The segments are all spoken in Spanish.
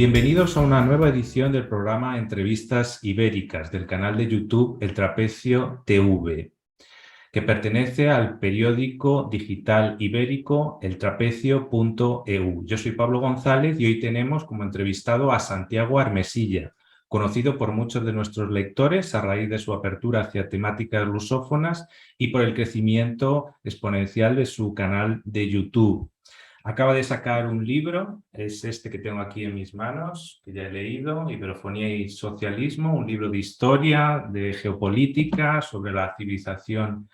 Bienvenidos a una nueva edición del programa Entrevistas Ibéricas del canal de YouTube El Trapecio TV, que pertenece al periódico digital ibérico eltrapecio.eu. Yo soy Pablo González y hoy tenemos como entrevistado a Santiago Armesilla, conocido por muchos de nuestros lectores a raíz de su apertura hacia temáticas lusófonas y por el crecimiento exponencial de su canal de YouTube. Acaba de sacar un libro, es este que tengo aquí en mis manos, que ya he leído, Iberofonía y Socialismo, un libro de historia, de geopolítica, sobre la civilización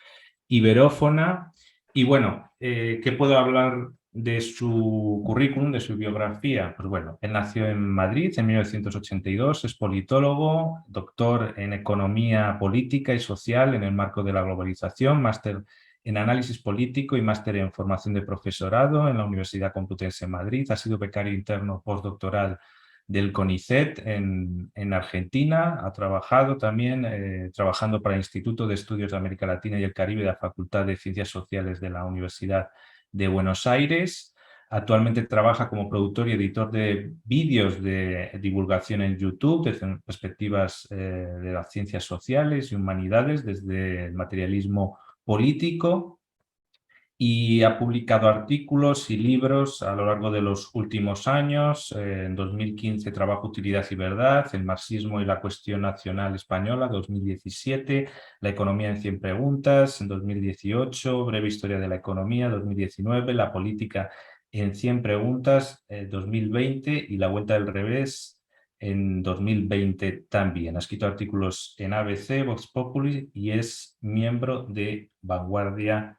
iberófona. Y bueno, ¿qué puedo hablar de su currículum, de su biografía? Pues bueno, él nació en Madrid en 1982, es politólogo, doctor en Economía Política y Social en el marco de la globalización, máster en Análisis Político y máster en Formación de Profesorado en la Universidad Complutense de Madrid. Ha sido becario interno postdoctoral del CONICET en Argentina. Ha trabajado también trabajando para el Instituto de Estudios de América Latina y el Caribe de la Facultad de Ciencias Sociales de la Universidad de Buenos Aires. Actualmente trabaja como productor y editor de vídeos de divulgación en YouTube desde perspectivas de las ciencias sociales y humanidades, desde el materialismo político, y ha publicado artículos y libros a lo largo de los últimos años. En 2015, Trabajo, Utilidad y Verdad, El marxismo y la cuestión nacional española, 2017, La economía en 100 preguntas, en 2018, Breve historia de la economía, 2019, La política en 100 preguntas, 2020, y La vuelta del revés, en 2020 también. Ha escrito artículos en ABC, Vox Populi, y es miembro de Vanguardia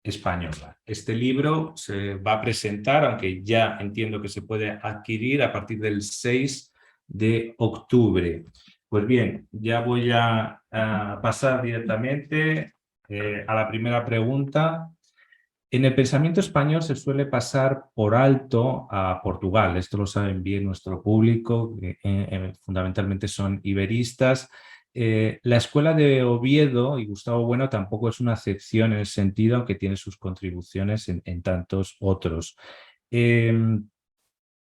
Española. Este libro se va a presentar, aunque ya entiendo que se puede adquirir a partir del 6 de octubre. Pues bien, ya voy a pasar directamente a la primera pregunta. En el pensamiento español se suele pasar por alto a Portugal. Esto lo saben bien nuestro público, que fundamentalmente son iberistas. La escuela de Oviedo y Gustavo Bueno tampoco es una excepción en ese sentido, aunque tiene sus contribuciones en tantos otros.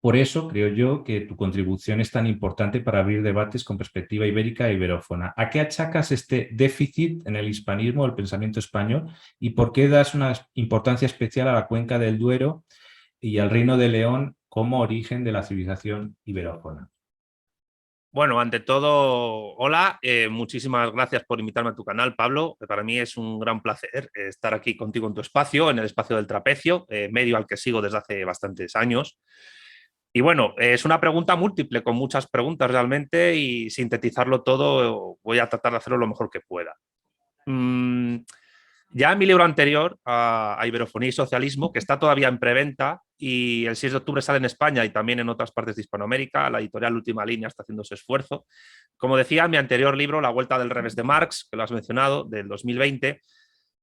Por eso creo yo que tu contribución es tan importante para abrir debates con perspectiva ibérica e iberófona. ¿A qué achacas este déficit en el hispanismo, el pensamiento español, y por qué das una importancia especial a la cuenca del Duero y al Reino de León como origen de la civilización iberófona? Bueno, ante todo, hola, muchísimas gracias por invitarme a tu canal, Pablo. Para mí es un gran placer estar aquí contigo en tu espacio, en el espacio del Trapecio, medio al que sigo desde hace bastantes años. Y bueno, es una pregunta múltiple, con muchas preguntas realmente, y sintetizarlo todo voy a tratar de hacerlo lo mejor que pueda. Ya en mi libro anterior, a Iberofonía y Socialismo, que está todavía en preventa y el 6 de octubre sale en España y también en otras partes de Hispanoamérica, la editorial Última Línea está haciendo ese esfuerzo. Como decía, mi anterior libro, La Vuelta del Revés de Marx, que lo has mencionado, del 2020,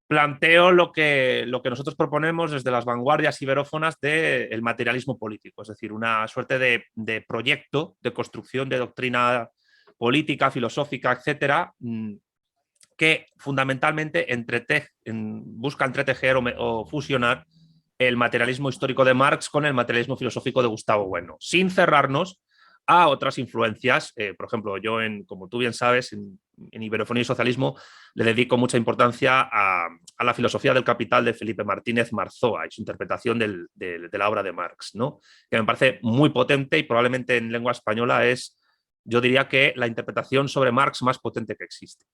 planteo lo que nosotros proponemos desde las vanguardias iberófonas del materialismo político, es decir, una suerte de proyecto de construcción de doctrina política, filosófica, etcétera, que fundamentalmente busca entretejer o fusionar el materialismo histórico de Marx con el materialismo filosófico de Gustavo Bueno, sin cerrarnos a otras influencias. Por ejemplo, yo, como tú bien sabes, en Iberofonía y Socialismo le dedico mucha importancia a la filosofía del capital de Felipe Martínez Marzoa y su interpretación de la obra de Marx, ¿no? Que me parece muy potente y probablemente en lengua española es, yo diría que la interpretación sobre Marx más potente que existe.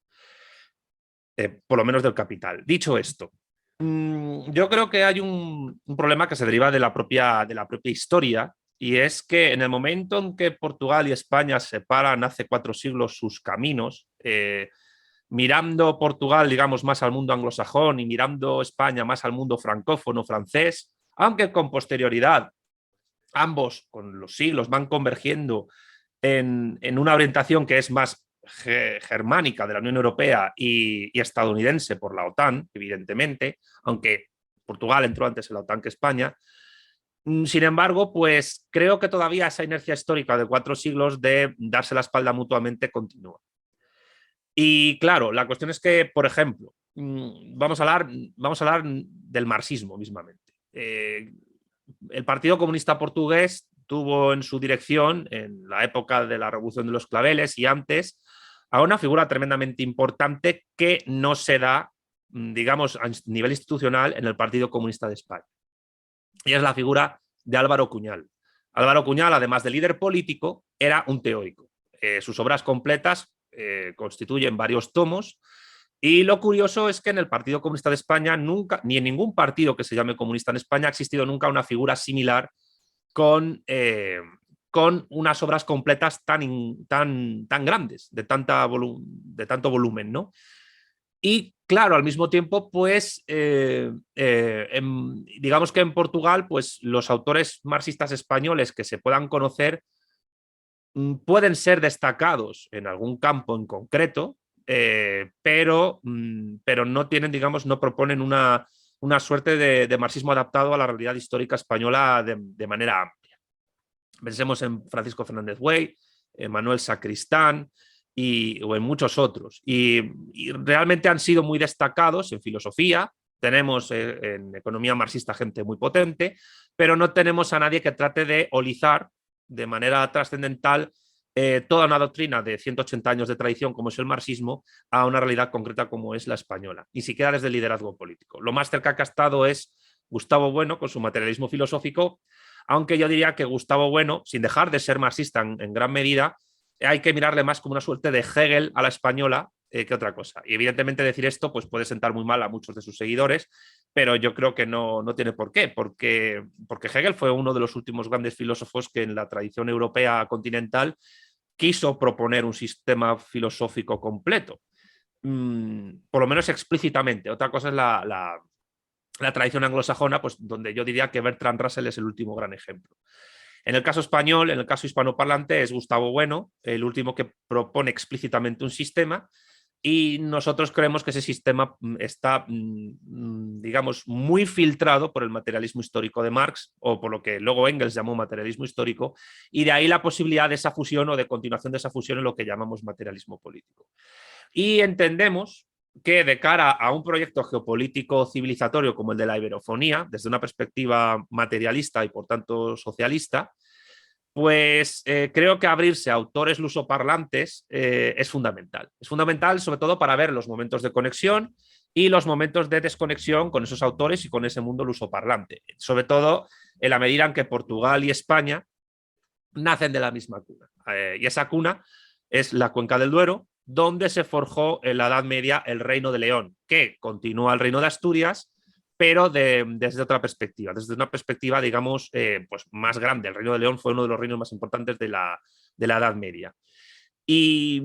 Por lo menos del capital. Dicho esto, yo creo que hay un problema que se deriva de la propia historia, y es que en el momento en que Portugal y España separan hace 4 siglos sus caminos, mirando Portugal, digamos, más al mundo anglosajón y mirando España más al mundo francófono francés, aunque con posterioridad ambos con los siglos van convergiendo en una orientación que es más germánica de la Unión Europea y estadounidense por la OTAN, evidentemente, aunque Portugal entró antes en la OTAN que España. Sin embargo, pues creo que todavía esa inercia histórica de 4 siglos de darse la espalda mutuamente continúa. Y claro, la cuestión es que, por ejemplo, vamos a hablar del marxismo mismamente. El Partido Comunista Portugués tuvo en su dirección, en la época de la Revolución de los Claveles y antes, a una figura tremendamente importante que no se da, digamos, a nivel institucional en el Partido Comunista de España. Y es la figura de Álvaro Cuñal. Álvaro Cuñal, además de líder político, era un teórico. Sus obras completas constituyen varios tomos. Y lo curioso es que en el Partido Comunista de España nunca, ni en ningún partido que se llame comunista en España, ha existido nunca una figura similar con unas obras completas tan grandes, de tanto volumen, ¿no? Y claro, al mismo tiempo, pues, digamos que en Portugal, pues los autores marxistas españoles que se puedan conocer pueden ser destacados en algún campo en concreto, pero no tienen, digamos, no proponen una suerte de marxismo adaptado a la realidad histórica española de manera amplia. Pensemos en Francisco Fernández Güell, Manuel Sacristán o en muchos otros. Y realmente han sido muy destacados en filosofía. Tenemos en economía marxista gente muy potente, pero no tenemos a nadie que trate de olizar de manera trascendental toda una doctrina de 180 años de tradición como es el marxismo a una realidad concreta como es la española, ni siquiera desde el liderazgo político. Lo más cerca que ha estado es Gustavo Bueno con su materialismo filosófico, aunque yo diría que Gustavo Bueno, sin dejar de ser marxista en gran medida, hay que mirarle más como una suerte de Hegel a la española que otra cosa. Y evidentemente decir esto pues puede sentar muy mal a muchos de sus seguidores, pero yo creo que no tiene por qué, porque Hegel fue uno de los últimos grandes filósofos que en la tradición europea continental quiso proponer un sistema filosófico completo, por lo menos explícitamente. Otra cosa es la tradición anglosajona, pues donde yo diría que Bertrand Russell es el último gran ejemplo. En el caso español, en el caso hispanoparlante, es Gustavo Bueno, el último que propone explícitamente un sistema, y nosotros creemos que ese sistema está, digamos, muy filtrado por el materialismo histórico de Marx, o por lo que luego Engels llamó materialismo histórico, y de ahí la posibilidad de esa fusión o de continuación de esa fusión en lo que llamamos materialismo político. Y entendemos que de cara a un proyecto geopolítico civilizatorio como el de la iberofonía, desde una perspectiva materialista y por tanto socialista, pues creo que abrirse a autores lusoparlantes es fundamental. Es fundamental sobre todo para ver los momentos de conexión y los momentos de desconexión con esos autores y con ese mundo lusoparlante. Sobre todo en la medida en que Portugal y España nacen de la misma cuna. Y esa cuna es la Cuenca del Duero, donde se forjó en la Edad Media el Reino de León, que continúa el Reino de Asturias, pero desde otra perspectiva, desde una perspectiva, digamos, pues más grande. El Reino de León fue uno de los reinos más importantes de la Edad Media. ¿Y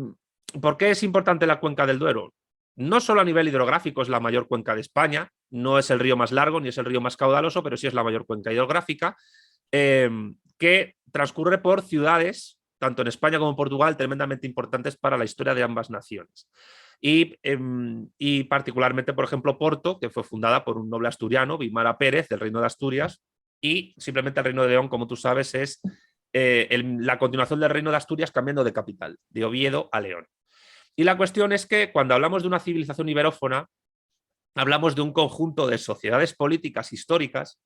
por qué es importante la Cuenca del Duero? No solo a nivel hidrográfico es la mayor cuenca de España, no es el río más largo ni es el río más caudaloso, pero sí es la mayor cuenca hidrográfica, que transcurre por ciudades, tanto en España como en Portugal, tremendamente importantes para la historia de ambas naciones. Y particularmente, por ejemplo, Porto, que fue fundada por un noble asturiano, Guimara Pérez, del Reino de Asturias, y simplemente el Reino de León, como tú sabes, es la continuación del Reino de Asturias cambiando de capital, de Oviedo a León. Y la cuestión es que cuando hablamos de una civilización iberófona, hablamos de un conjunto de sociedades políticas históricas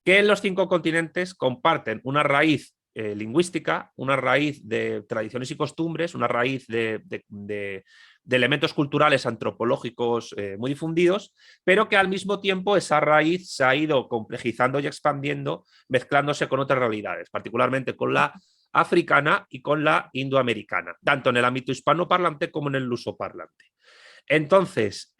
que en los 5 continentes comparten una raíz lingüística, una raíz de tradiciones y costumbres, una raíz de elementos culturales antropológicos muy difundidos, pero que al mismo tiempo esa raíz se ha ido complejizando y expandiendo, mezclándose con otras realidades, particularmente con la africana y con la indoamericana, tanto en el ámbito hispanoparlante como en el lusoparlante. Entonces,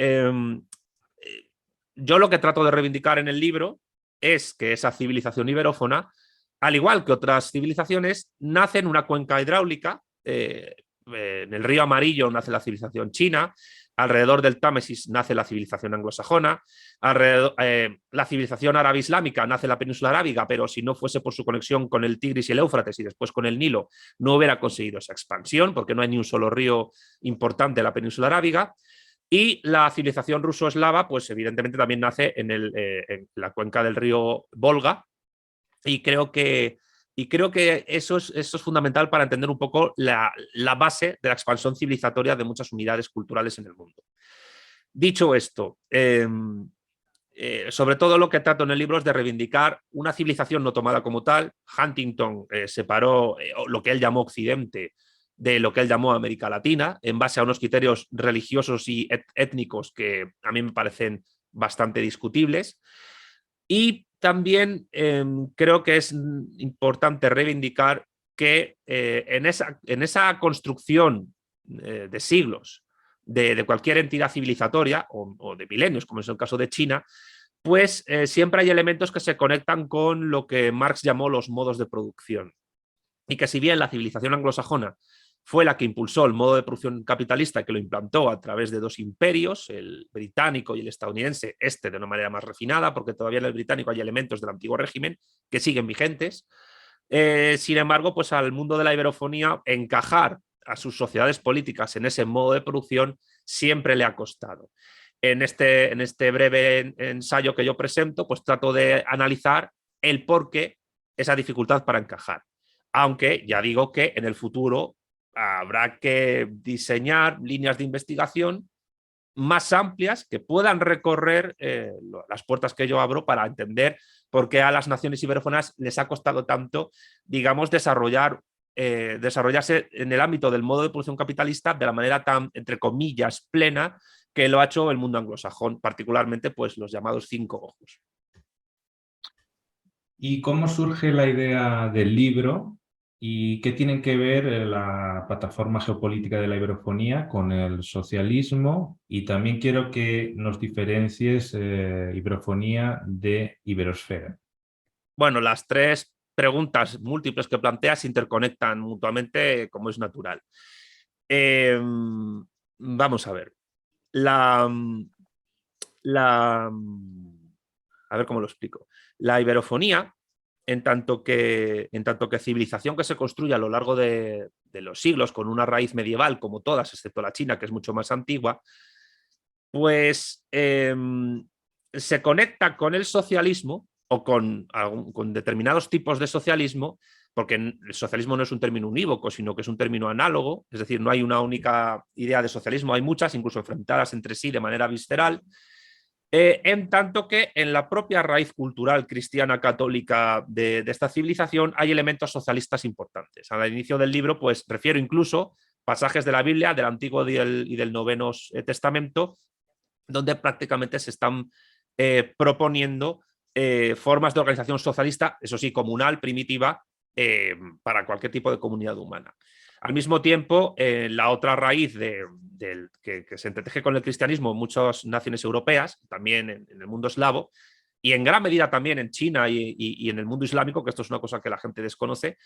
yo lo que trato de reivindicar en el libro es que esa civilización iberófona, al igual que otras civilizaciones, nace en una cuenca hidráulica. En el río Amarillo nace la civilización china, alrededor del Támesis nace la civilización anglosajona, la civilización árabe islámica nace en la península arábiga, pero si no fuese por su conexión con el Tigris y el Éufrates y después con el Nilo, no hubiera conseguido esa expansión, porque no hay ni un solo río importante en la península arábiga. Y la civilización ruso-eslava, pues evidentemente también nace en la cuenca del río Volga, y creo que eso es fundamental para entender un poco la base de la expansión civilizatoria de muchas unidades culturales en el mundo. Dicho esto, sobre todo lo que trato en el libro es de reivindicar una civilización no tomada como tal. Huntington separó lo que él llamó Occidente de lo que él llamó América Latina, en base a unos criterios religiosos y étnicos que a mí me parecen bastante discutibles. Y también creo que es importante reivindicar que en esa construcción de siglos de cualquier entidad civilizatoria o de milenios, como es el caso de China, pues siempre hay elementos que se conectan con lo que Marx llamó los modos de producción. Y que si bien la civilización anglosajona fue la que impulsó el modo de producción capitalista, que lo implantó a través de dos imperios, el británico y el estadounidense, de una manera más refinada, porque todavía en el británico hay elementos del antiguo régimen que siguen vigentes. Sin embargo, pues al mundo de la iberofonía encajar a sus sociedades políticas en ese modo de producción siempre le ha costado. En este breve ensayo que yo presento, pues trato de analizar el por qué esa dificultad para encajar. Aunque ya digo que en el futuro habrá que diseñar líneas de investigación más amplias que puedan recorrer las puertas que yo abro para entender por qué a las naciones iberofonas les ha costado tanto, digamos, desarrollarse en el ámbito del modo de producción capitalista de la manera tan, entre comillas, plena que lo ha hecho el mundo anglosajón, particularmente pues los llamados 5 ojos. ¿Y cómo surge la idea del libro y qué tienen que ver la plataforma geopolítica de la iberofonía con el socialismo? Y también quiero que nos diferencies iberofonía de iberosfera. Bueno, las tres preguntas múltiples que planteas se interconectan mutuamente como es natural. Vamos a ver. A ver cómo lo explico. La iberofonía, en tanto que civilización que se construye a lo largo de los siglos con una raíz medieval como todas, excepto la China, que es mucho más antigua, pues se conecta con el socialismo o con determinados tipos de socialismo, porque el socialismo no es un término unívoco, sino que es un término análogo, es decir, no hay una única idea de socialismo, hay muchas, incluso enfrentadas entre sí de manera visceral, en tanto que en la propia raíz cultural cristiana católica de esta civilización hay elementos socialistas importantes. Al inicio del libro, pues refiero incluso pasajes de la Biblia, del Antiguo y del Noveno Testamento, donde prácticamente se están proponiendo formas de organización socialista, eso sí, comunal, primitiva, para cualquier tipo de comunidad humana. Al mismo tiempo, la otra raíz que se entreteje con el cristianismo en muchas naciones europeas, también en el mundo eslavo, y en gran medida también en China y en el mundo islámico, que esto es una cosa que la gente desconoce,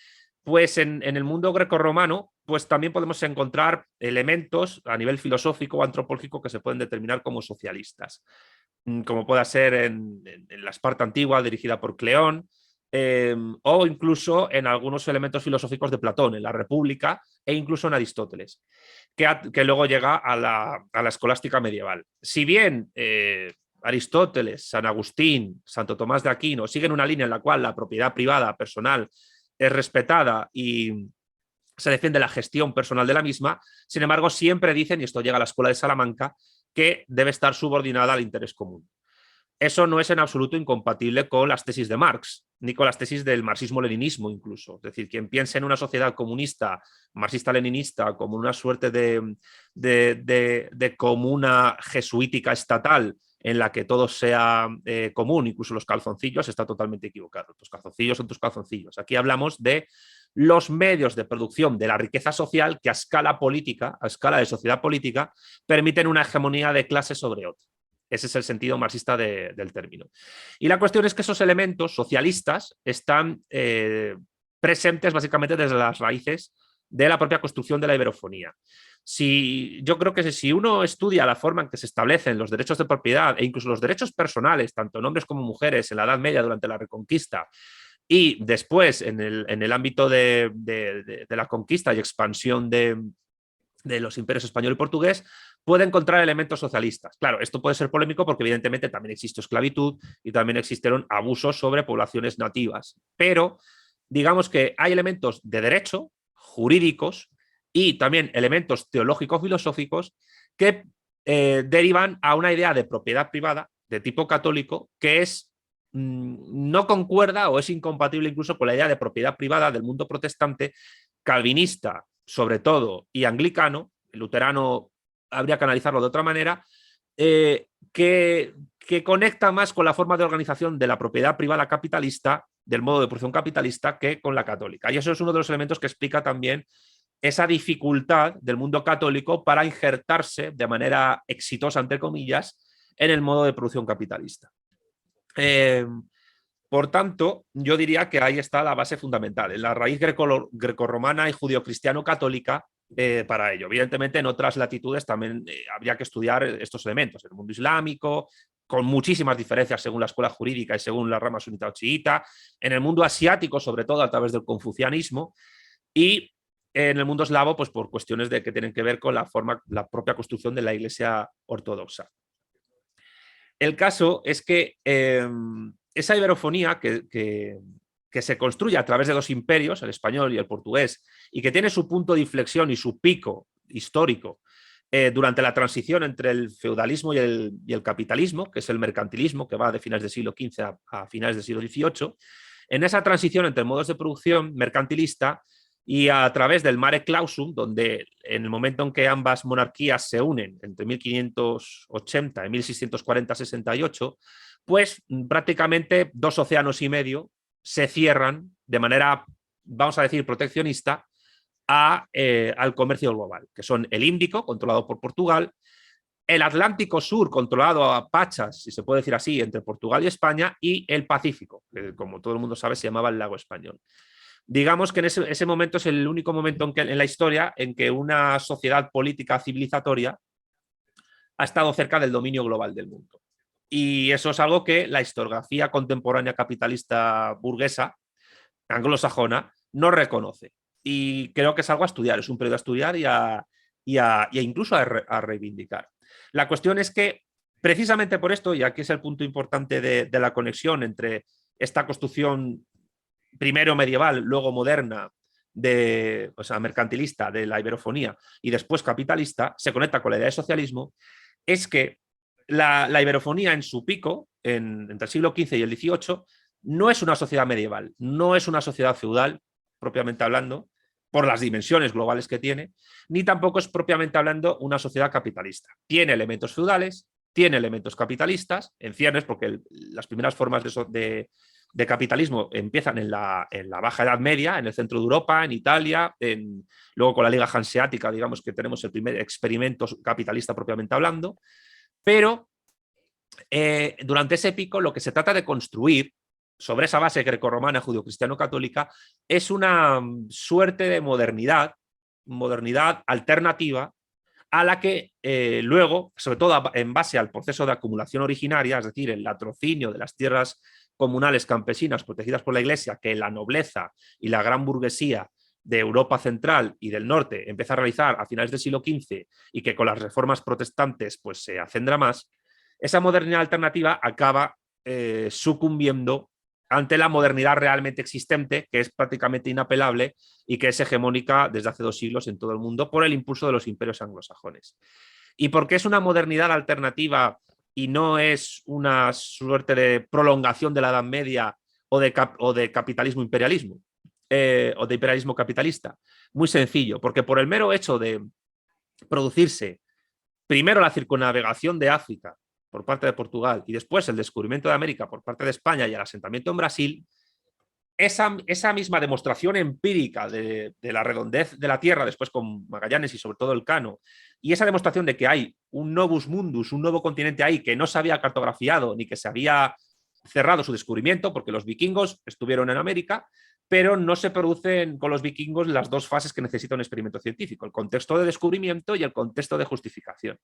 pues en el mundo grecorromano, pues también podemos encontrar elementos a nivel filosófico o antropológico que se pueden determinar como socialistas, como pueda ser en la Esparta antigua dirigida por Cleón, o incluso en algunos elementos filosóficos de Platón, en la República e incluso en Aristóteles, que luego llega a la escolástica medieval. Si bien Aristóteles, San Agustín, Santo Tomás de Aquino siguen una línea en la cual la propiedad privada personal es respetada y se defiende la gestión personal de la misma, sin embargo siempre dicen, y esto llega a la Escuela de Salamanca, que debe estar subordinada al interés común. Eso no es en absoluto incompatible con las tesis de Marx, ni con las tesis del marxismo-leninismo incluso. Es decir, quien piense en una sociedad comunista, marxista-leninista, como una suerte de comuna jesuítica estatal en la que todo sea común, incluso los calzoncillos, está totalmente equivocado. Tus calzoncillos son tus calzoncillos. Aquí hablamos de los medios de producción de la riqueza social que a escala política, a escala de sociedad política, permiten una hegemonía de clase sobre otra. Ese es el sentido marxista del término. Y la cuestión es que esos elementos socialistas están presentes básicamente desde las raíces de la propia construcción de la iberofonía. Yo creo que si uno estudia la forma en que se establecen los derechos de propiedad e incluso los derechos personales, tanto en hombres como mujeres, en la Edad Media durante la Reconquista, y después en el ámbito de la conquista y expansión de los imperios español y portugués, puede encontrar elementos socialistas. Claro, esto puede ser polémico porque evidentemente también existió esclavitud y también existieron abusos sobre poblaciones nativas, pero digamos que hay elementos de derecho, jurídicos y también elementos teológico-filosóficos que derivan a una idea de propiedad privada de tipo católico que no concuerda o es incompatible incluso con la idea de propiedad privada del mundo protestante, calvinista sobre todo y anglicano. El luterano habría que analizarlo de otra manera, que conecta más con la forma de organización de la propiedad privada capitalista, del modo de producción capitalista, que con la católica. Y eso es uno de los elementos que explica también esa dificultad del mundo católico para injertarse de manera exitosa, entre comillas, en el modo de producción capitalista. Por tanto, yo diría que ahí está la base fundamental, en la raíz grecorromana y judio-cristiano-católica para ello. Evidentemente, en otras latitudes también habría que estudiar estos elementos, el mundo islámico, con muchísimas diferencias según la escuela jurídica y según la rama sunita o chiita, en el mundo asiático, sobre todo a través del confucianismo, y en el mundo eslavo, pues por cuestiones que tienen que ver con la propia construcción de la Iglesia ortodoxa. El caso es que esa iberofonía que se construye a través de dos imperios, el español y el portugués, y que tiene su punto de inflexión y su pico histórico durante la transición entre el feudalismo y el capitalismo, que es el mercantilismo, que va de finales del siglo XV a finales del siglo XVIII. En esa transición entre modos de producción mercantilista y a través del mare clausum, donde en el momento en que ambas monarquías se unen, entre 1580 y 1640-68, pues prácticamente 2 océanos y medio se cierran de manera, vamos a decir, proteccionista al comercio global, que son el Índico, controlado por Portugal, el Atlántico Sur, controlado a pachas, si se puede decir así, entre Portugal y España, y el Pacífico, que como todo el mundo sabe se llamaba el Lago Español. Digamos que en ese momento es el único momento en la historia en que una sociedad política civilizatoria ha estado cerca del dominio global del mundo. Y eso es algo que la historiografía contemporánea capitalista burguesa, anglosajona, no reconoce. Y creo que es algo a estudiar, es un periodo a estudiar y incluso a reivindicar. La cuestión es que, precisamente por esto, y aquí es el punto importante de la conexión entre esta construcción primero medieval, luego moderna, mercantilista de la iberofonía y después capitalista, se conecta con la idea de socialismo, es que la iberofonía en su pico, entre el siglo XV y el XVIII, no es una sociedad medieval, no es una sociedad feudal, propiamente hablando, por las dimensiones globales que tiene, ni tampoco es propiamente hablando una sociedad capitalista. Tiene elementos feudales, tiene elementos capitalistas, en ciernes, porque las primeras formas de capitalismo empiezan en la Baja Edad Media, en el centro de Europa, en Italia, luego con la Liga Hanseática, digamos que tenemos el primer experimento capitalista propiamente hablando, pero durante ese pico lo que se trata de construir sobre esa base grecorromana judio-cristiano-católica es una suerte de modernidad alternativa a la que luego, sobre todo en base al proceso de acumulación originaria, es decir, el latrocinio de las tierras comunales campesinas protegidas por la Iglesia, que la nobleza y la gran burguesía de Europa central y del norte empieza a realizar a finales del siglo XV y que con las reformas protestantes pues se acendra más, esa modernidad alternativa acaba sucumbiendo ante la modernidad realmente existente, que es prácticamente inapelable y que es hegemónica desde hace 2 siglos en todo el mundo por el impulso de los imperios anglosajones. ¿Y por qué es una modernidad alternativa y no es una suerte de prolongación de la Edad Media o de capitalismo imperialismo o de imperialismo capitalista? Muy sencillo, porque por el mero hecho de producirse primero la circunnavegación de África por parte de Portugal y después el descubrimiento de América por parte de España y el asentamiento en Brasil, esa misma demostración empírica de la redondez de la Tierra, después con Magallanes y sobre todo Elcano, y esa demostración de que hay un novus mundus, un nuevo continente ahí que no se había cartografiado ni que se había cerrado su descubrimiento, porque los vikingos estuvieron en América, pero no se producen con los vikingos las 2 fases que necesita un experimento científico, el contexto de descubrimiento y el contexto de justificación.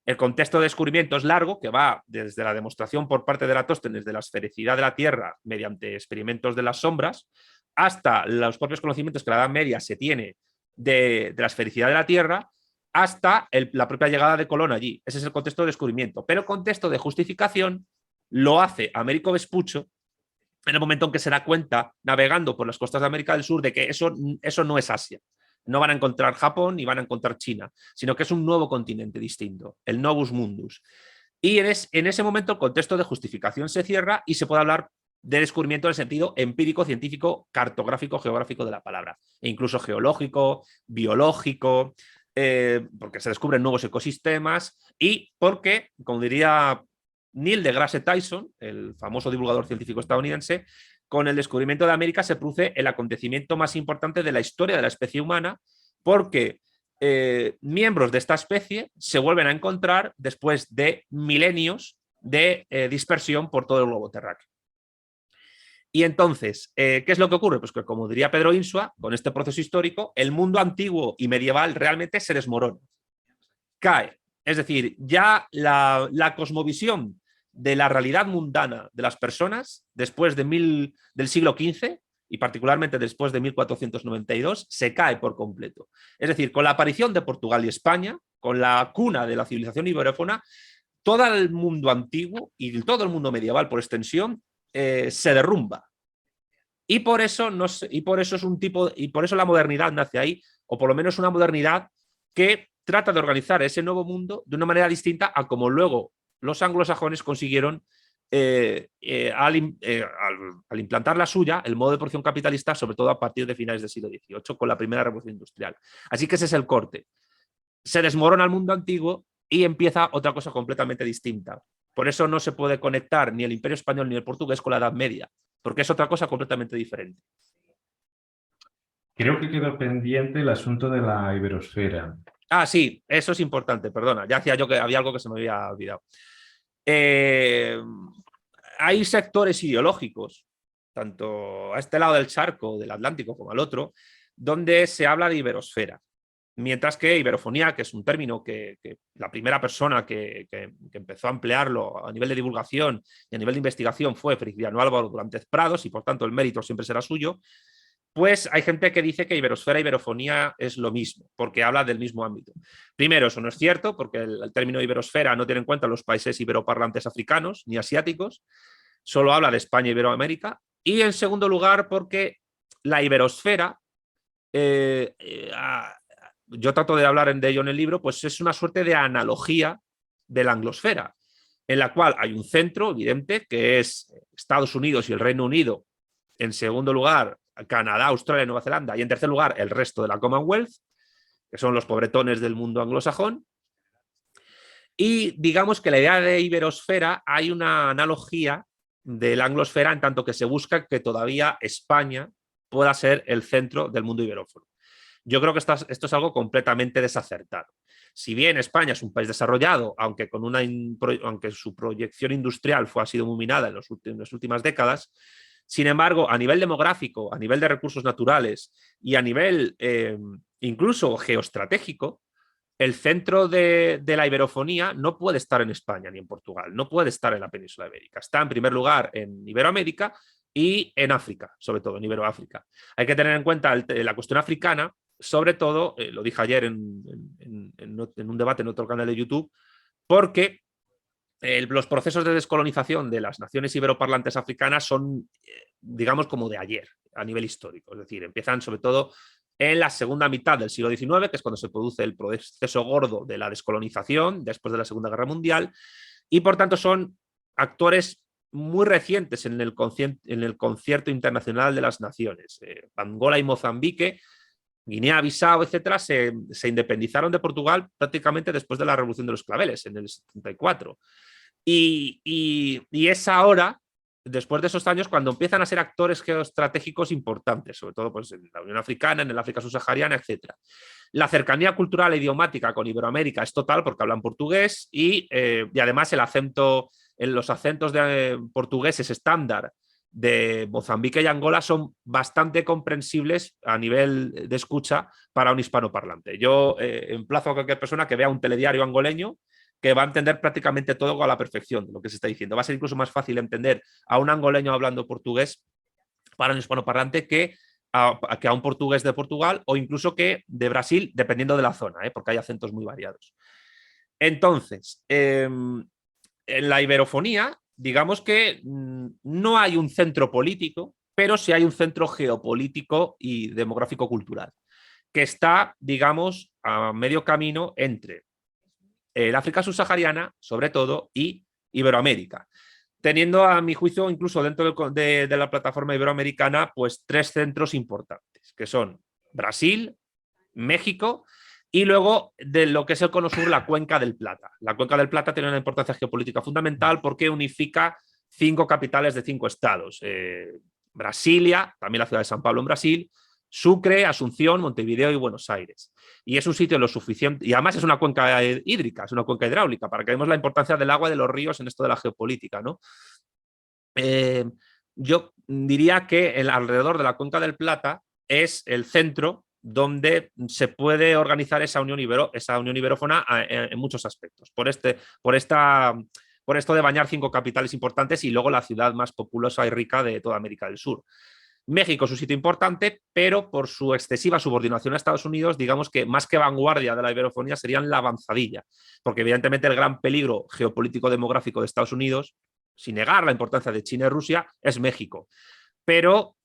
El contexto de descubrimiento es largo, que va desde la demostración por parte de Eratóstenes de la esfericidad de la Tierra mediante experimentos de las sombras, hasta los propios conocimientos que la Edad Media se tiene de la esfericidad de la Tierra, hasta la propia llegada de Colón allí. Ese es el contexto de descubrimiento. Pero el contexto de justificación lo hace Américo Vespuccio en el momento en que se da cuenta, navegando por las costas de América del Sur, de que eso no es Asia. No van a encontrar Japón ni van a encontrar China, sino que es un nuevo continente distinto, el Novus Mundus. Y en ese momento el contexto de justificación se cierra y se puede hablar de descubrimiento en el sentido empírico, científico, cartográfico, geográfico de la palabra, e incluso geológico, biológico, porque se descubren nuevos ecosistemas y porque, como diría Neil deGrasse Tyson, el famoso divulgador científico estadounidense, con el descubrimiento de América se produce el acontecimiento más importante de la historia de la especie humana, porque miembros de esta especie se vuelven a encontrar después de milenios de dispersión por todo el globo terráqueo. Y entonces, ¿qué es lo que ocurre? Pues que, como diría Pedro Insua, con este proceso histórico, el mundo antiguo y medieval realmente se desmorona, cae. Es decir, ya la cosmovisión de la realidad mundana de las personas después del siglo XV y particularmente después de 1492 se cae por completo. Es decir, con la aparición de Portugal y España, con la cuna de la civilización iberófona, todo el mundo antiguo y todo el mundo medieval por extensión se derrumba. Y por eso es un tipo, y por eso la modernidad nace ahí, o por lo menos una modernidad que trata de organizar ese nuevo mundo de una manera distinta a como luego los anglosajones consiguieron al implantar la suya, el modo de producción capitalista, sobre todo a partir de finales del siglo XVIII, con la primera revolución industrial. Así que ese es el corte. Se desmorona el mundo antiguo y empieza otra cosa completamente distinta. Por eso no se puede conectar ni el Imperio Español ni el portugués con la Edad Media, porque es otra cosa completamente diferente. Creo que quedó pendiente el asunto de la iberosfera. Ah, sí, eso es importante, perdona. Ya hacía yo que había algo que se me había olvidado. Hay sectores ideológicos, tanto a este lado del charco, del Atlántico, como al otro, donde se habla de iberosfera. Mientras que iberofonía, que es un término que la primera persona que empezó a emplearlo a nivel de divulgación y a nivel de investigación fue Feliciano Álvaro Durantes Prados, y por tanto el mérito siempre será suyo, pues hay gente que dice que iberosfera e iberofonía es lo mismo, porque habla del mismo ámbito. Primero, eso no es cierto, porque el término iberosfera no tiene en cuenta los países iberoparlantes africanos ni asiáticos, solo habla de España e Iberoamérica. Y en segundo lugar, porque la iberosfera, yo trato de hablar de ello en el libro, pues es una suerte de analogía de la anglosfera, en la cual hay un centro evidente, que es Estados Unidos y el Reino Unido, en segundo lugar Canadá, Australia y Nueva Zelanda, y en tercer lugar el resto de la Commonwealth, que son los pobretones del mundo anglosajón. Y digamos que la idea de iberosfera hay una analogía de la anglosfera en tanto que se busca que todavía España pueda ser el centro del mundo iberófono. Yo creo que esto es algo completamente desacertado. Si bien España es un país desarrollado, aunque su proyección industrial ha sido muy minada en las últimas décadas, sin embargo, a nivel demográfico, a nivel de recursos naturales y a nivel incluso geoestratégico, el centro de la iberofonía no puede estar en España ni en Portugal, no puede estar en la península ibérica. Está en primer lugar en Iberoamérica y en África, sobre todo en Iberoáfrica. Hay que tener en cuenta la cuestión africana, sobre todo, lo dije ayer en un debate en otro canal de YouTube, porque los procesos de descolonización de las naciones iberoparlantes africanas son, digamos, como de ayer, a nivel histórico. Es decir, empiezan sobre todo en la segunda mitad del siglo XIX, que es cuando se produce el proceso gordo de la descolonización, después de la Segunda Guerra Mundial, y por tanto son actores muy recientes en el concierto internacional de las naciones. Angola y Mozambique, Guinea-Bissau, etcétera, se independizaron de Portugal prácticamente después de la Revolución de los Claveles, en el 74. Y es ahora, después de esos años, cuando empiezan a ser actores geoestratégicos importantes, sobre todo pues, en la Unión Africana, en el África subsahariana, etc. La cercanía cultural e idiomática con Iberoamérica es total porque hablan portugués y además los acentos portugueses estándar de Mozambique y Angola son bastante comprensibles a nivel de escucha para un hispanoparlante. Yo emplazo a cualquier persona que vea un telediario angoleño que va a entender prácticamente todo a la perfección de lo que se está diciendo. Va a ser incluso más fácil entender a un angoleño hablando portugués para un hispanoparlante que a un portugués de Portugal o incluso que de Brasil, dependiendo de la zona, porque hay acentos muy variados. Entonces, en la iberofonía, digamos que no hay un centro político, pero sí hay un centro geopolítico y demográfico-cultural, que está, digamos, a medio camino entre el África subsahariana, sobre todo, y Iberoamérica, teniendo, a mi juicio, incluso dentro de la plataforma iberoamericana, pues 3 centros importantes, que son Brasil, México y luego de lo que es el Cono Sur, la Cuenca del Plata. La Cuenca del Plata tiene una importancia geopolítica fundamental porque unifica 5 capitales de 5 estados. Brasilia, también la ciudad de San Pablo en Brasil, Sucre, Asunción, Montevideo y Buenos Aires. Y es un sitio lo suficiente, y además es una cuenca hídrica, es una cuenca hidráulica, para que veamos la importancia del agua y de los ríos en esto de la geopolítica, ¿no? Yo diría que alrededor de la Cuenca del Plata es el centro donde se puede organizar esa unión iberófona en muchos aspectos. Por esto de bañar 5 capitales importantes y luego la ciudad más populosa y rica de toda América del Sur. México es un sitio importante, pero por su excesiva subordinación a Estados Unidos, digamos que más que vanguardia de la iberofonía serían la avanzadilla, porque evidentemente el gran peligro geopolítico demográfico de Estados Unidos, sin negar la importancia de China y Rusia, es México. Pero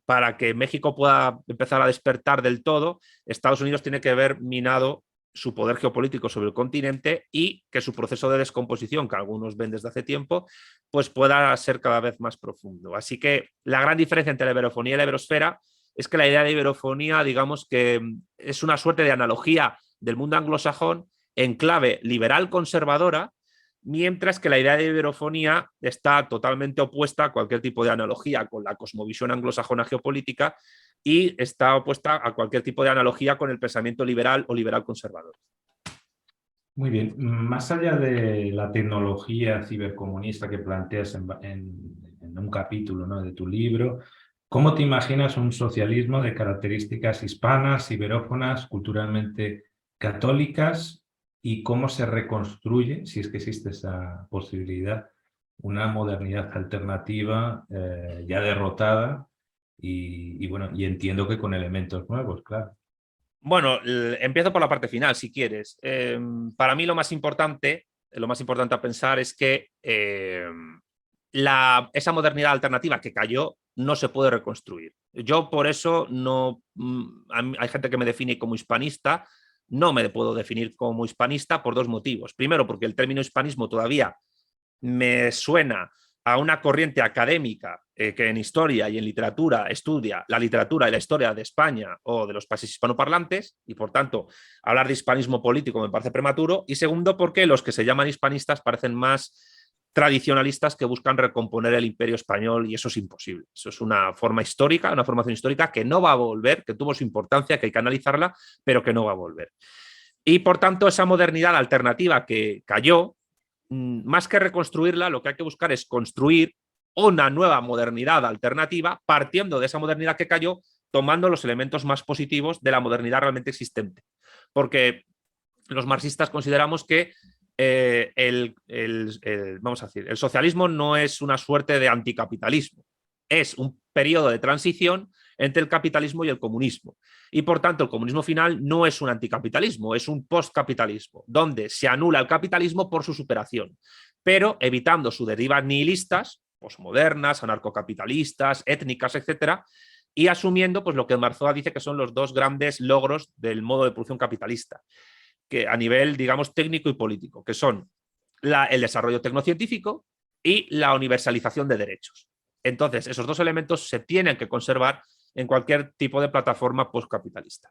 para que México pueda empezar a despertar del todo, Estados Unidos tiene que haber minado su poder geopolítico sobre el continente y que su proceso de descomposición, que algunos ven desde hace tiempo, pues pueda ser cada vez más profundo. Así que la gran diferencia entre la iberofonía y la iberosfera es que la idea de iberofonía, digamos que es una suerte de analogía del mundo anglosajón en clave liberal conservadora, mientras que la idea de iberofonía está totalmente opuesta a cualquier tipo de analogía con la cosmovisión anglosajona geopolítica y está opuesta a cualquier tipo de analogía con el pensamiento liberal o liberal conservador. Muy bien. Más allá de la tecnología cibercomunista que planteas en un capítulo, ¿no?, de tu libro, ¿cómo te imaginas un socialismo de características hispanas, iberófonas, culturalmente católicas, y cómo se reconstruye, si es que existe esa posibilidad, una modernidad alternativa ya derrotada bueno, y entiendo que con elementos nuevos, claro? Bueno, empiezo por la parte final, si quieres. Para mí lo más importante a pensar es que esa modernidad alternativa que cayó no se puede reconstruir. Yo por eso no... hay gente que me define como hispanista, no me puedo definir como hispanista por 2 motivos. Primero, porque el término hispanismo todavía me suena a una corriente académica que en historia y en literatura estudia la literatura y la historia de España o de los países hispanoparlantes, y por tanto hablar de hispanismo político me parece prematuro. Y segundo, porque los que se llaman hispanistas parecen más tradicionalistas que buscan recomponer el imperio español, y eso es imposible. Eso es una forma histórica, una formación histórica que no va a volver, que tuvo su importancia, que hay que analizarla, pero que no va a volver. Y por tanto esa modernidad alternativa que cayó, más que reconstruirla, lo que hay que buscar es construir una nueva modernidad alternativa partiendo de esa modernidad que cayó, tomando los elementos más positivos de la modernidad realmente existente. Porque los marxistas consideramos que vamos a decir, el socialismo no es una suerte de anticapitalismo, es un periodo de transición entre el capitalismo y el comunismo. Y por tanto, el comunismo final no es un anticapitalismo, es un postcapitalismo, donde se anula el capitalismo por su superación, pero evitando sus derivas nihilistas, posmodernas, anarcocapitalistas, étnicas, etcétera, y asumiendo pues lo que Marzoa dice que son los 2 grandes logros del modo de producción capitalista, que a nivel, digamos, técnico y político, que son el desarrollo tecnocientífico y la universalización de derechos. Entonces, esos 2 elementos se tienen que conservar en cualquier tipo de plataforma postcapitalista.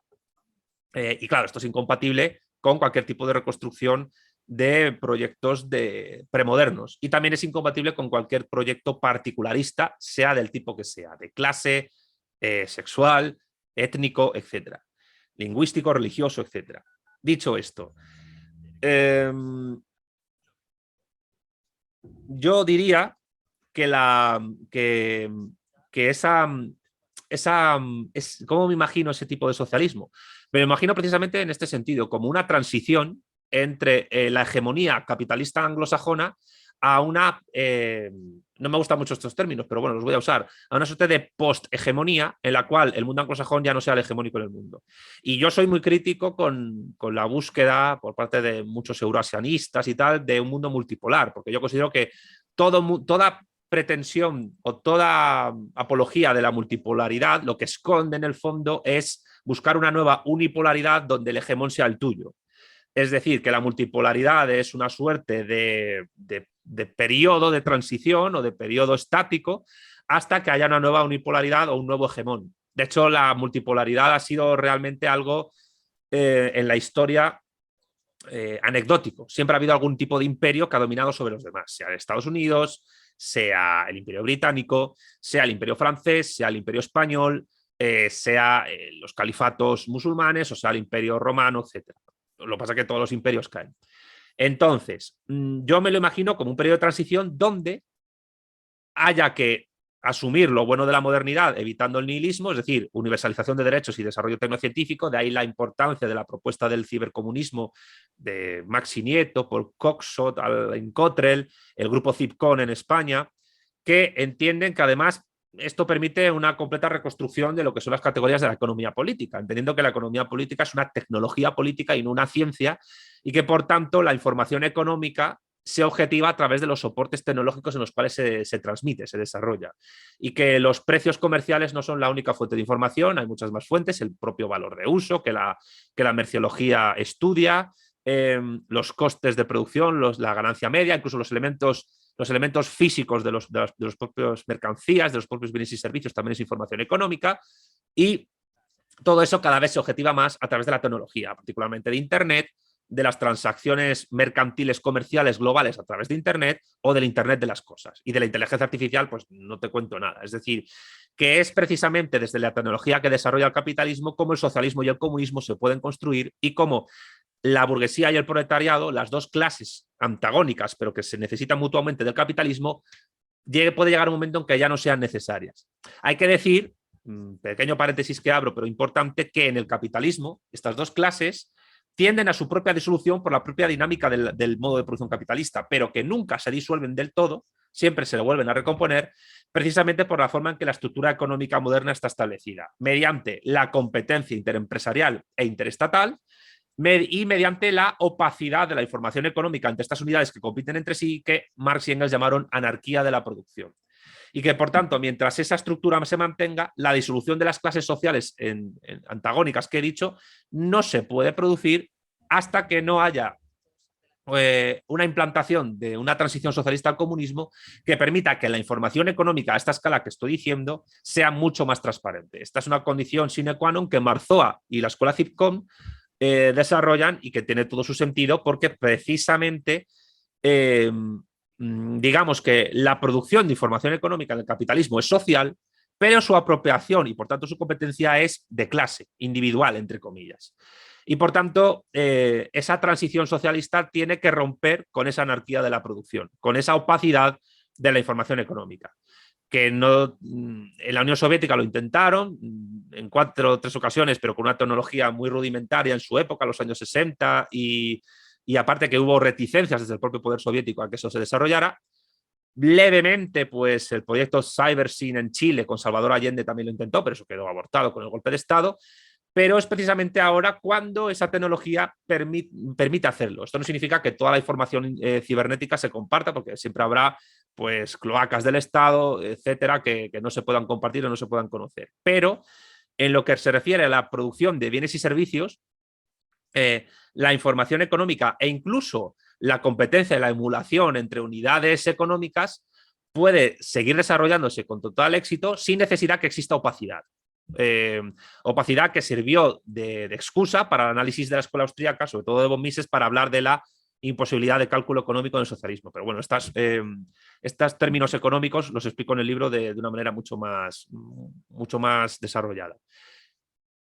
Y claro, esto es incompatible con cualquier tipo de reconstrucción de proyectos premodernos, y también es incompatible con cualquier proyecto particularista, sea del tipo que sea, de clase, sexual, étnico, etcétera, lingüístico, religioso, etcétera. Dicho esto, yo diría que ¿cómo me imagino ese tipo de socialismo? Me lo imagino precisamente en este sentido, como una transición entre la hegemonía capitalista anglosajona a una, no me gustan mucho estos términos, pero bueno, los voy a usar, a una suerte de post-hegemonía en la cual el mundo anglosajón ya no sea el hegemónico en el mundo. Y yo soy muy crítico con la búsqueda por parte de muchos euroasianistas y tal de un mundo multipolar, porque yo considero que toda pretensión o toda apología de la multipolaridad lo que esconde en el fondo es buscar una nueva unipolaridad donde el hegemón sea el tuyo. Es decir, que la multipolaridad es una suerte de periodo de transición o de periodo estático hasta que haya una nueva unipolaridad o un nuevo hegemón. De hecho, la multipolaridad ha sido realmente algo en la historia anecdótico. Siempre ha habido algún tipo de imperio que ha dominado sobre los demás, sea Estados Unidos, sea el Imperio Británico, sea el Imperio Francés, sea el Imperio Español, sea los califatos musulmanes, o sea el Imperio Romano, etc. Lo que pasa es que todos los imperios caen. Entonces, yo me lo imagino como un periodo de transición donde haya que asumir lo bueno de la modernidad, evitando el nihilismo, es decir, universalización de derechos y desarrollo tecnocientífico, de ahí la importancia de la propuesta del cibercomunismo de Maxi Nieto, Paul Coxot, Alain Cottrell, el grupo Cipcon en España, que entienden que además esto permite una completa reconstrucción de lo que son las categorías de la economía política, entendiendo que la economía política es una tecnología política y no una ciencia, y que por tanto la información económica se objetiva a través de los soportes tecnológicos en los cuales se transmite, se desarrolla. Y que los precios comerciales no son la única fuente de información, hay muchas más fuentes, el propio valor de uso que la merciología estudia, los costes de producción, la ganancia media, incluso los elementos físicos de los propios mercancías, de los propios bienes y servicios, también es información económica, y todo eso cada vez se objetiva más a través de la tecnología, particularmente de Internet, de las transacciones mercantiles comerciales globales a través de Internet o del Internet de las cosas. Y de la inteligencia artificial, pues no te cuento nada. Es decir, que es precisamente desde la tecnología que desarrolla el capitalismo cómo el socialismo y el comunismo se pueden construir y cómo la burguesía y el proletariado, las dos clases antagónicas, pero que se necesitan mutuamente del capitalismo, puede llegar un momento en que ya no sean necesarias. Hay que decir, pequeño paréntesis que abro, pero importante, que en el capitalismo estas dos clases tienden a su propia disolución por la propia dinámica del modo de producción capitalista, pero que nunca se disuelven del todo, siempre se le vuelven a recomponer, precisamente por la forma en que la estructura económica moderna está establecida, mediante la competencia interempresarial e interestatal, y mediante la opacidad de la información económica entre estas unidades que compiten entre sí, que Marx y Engels llamaron anarquía de la producción. Y que, por tanto, mientras esa estructura se mantenga, la disolución de las clases sociales antagónicas que he dicho no se puede producir hasta que no haya una implantación de una transición socialista al comunismo que permita que la información económica a esta escala que estoy diciendo sea mucho más transparente. Esta es una condición sine qua non que Marzoa y la escuela Cipcom desarrollan y que tiene todo su sentido porque precisamente digamos que la producción de información económica en el capitalismo es social, pero su apropiación y por tanto su competencia es de clase, individual, entre comillas. Y por tanto, esa transición socialista tiene que romper con esa anarquía de la producción, con esa opacidad de la información económica. Que no, en la Unión Soviética lo intentaron en 4 o 3 ocasiones, pero con una tecnología muy rudimentaria en su época, los años 60, y aparte que hubo reticencias desde el propio poder soviético a que eso se desarrollara. Levemente, pues el proyecto CyberSyn en Chile con Salvador Allende también lo intentó, pero eso quedó abortado con el golpe de Estado. Pero es precisamente ahora cuando esa tecnología permite hacerlo. Esto no significa que toda la información cibernética se comparta, porque siempre habrá pues cloacas del Estado, etcétera, que no se puedan compartir o no se puedan conocer. Pero en lo que se refiere a la producción de bienes y servicios, la información económica e incluso la competencia y la emulación entre unidades económicas puede seguir desarrollándose con total éxito sin necesidad que exista opacidad. Opacidad que sirvió de excusa para el análisis de la escuela austríaca, sobre todo de von Mises, para hablar de la imposibilidad de cálculo económico en el socialismo. Pero bueno, estos términos económicos los explico en el libro de una manera mucho más desarrollada.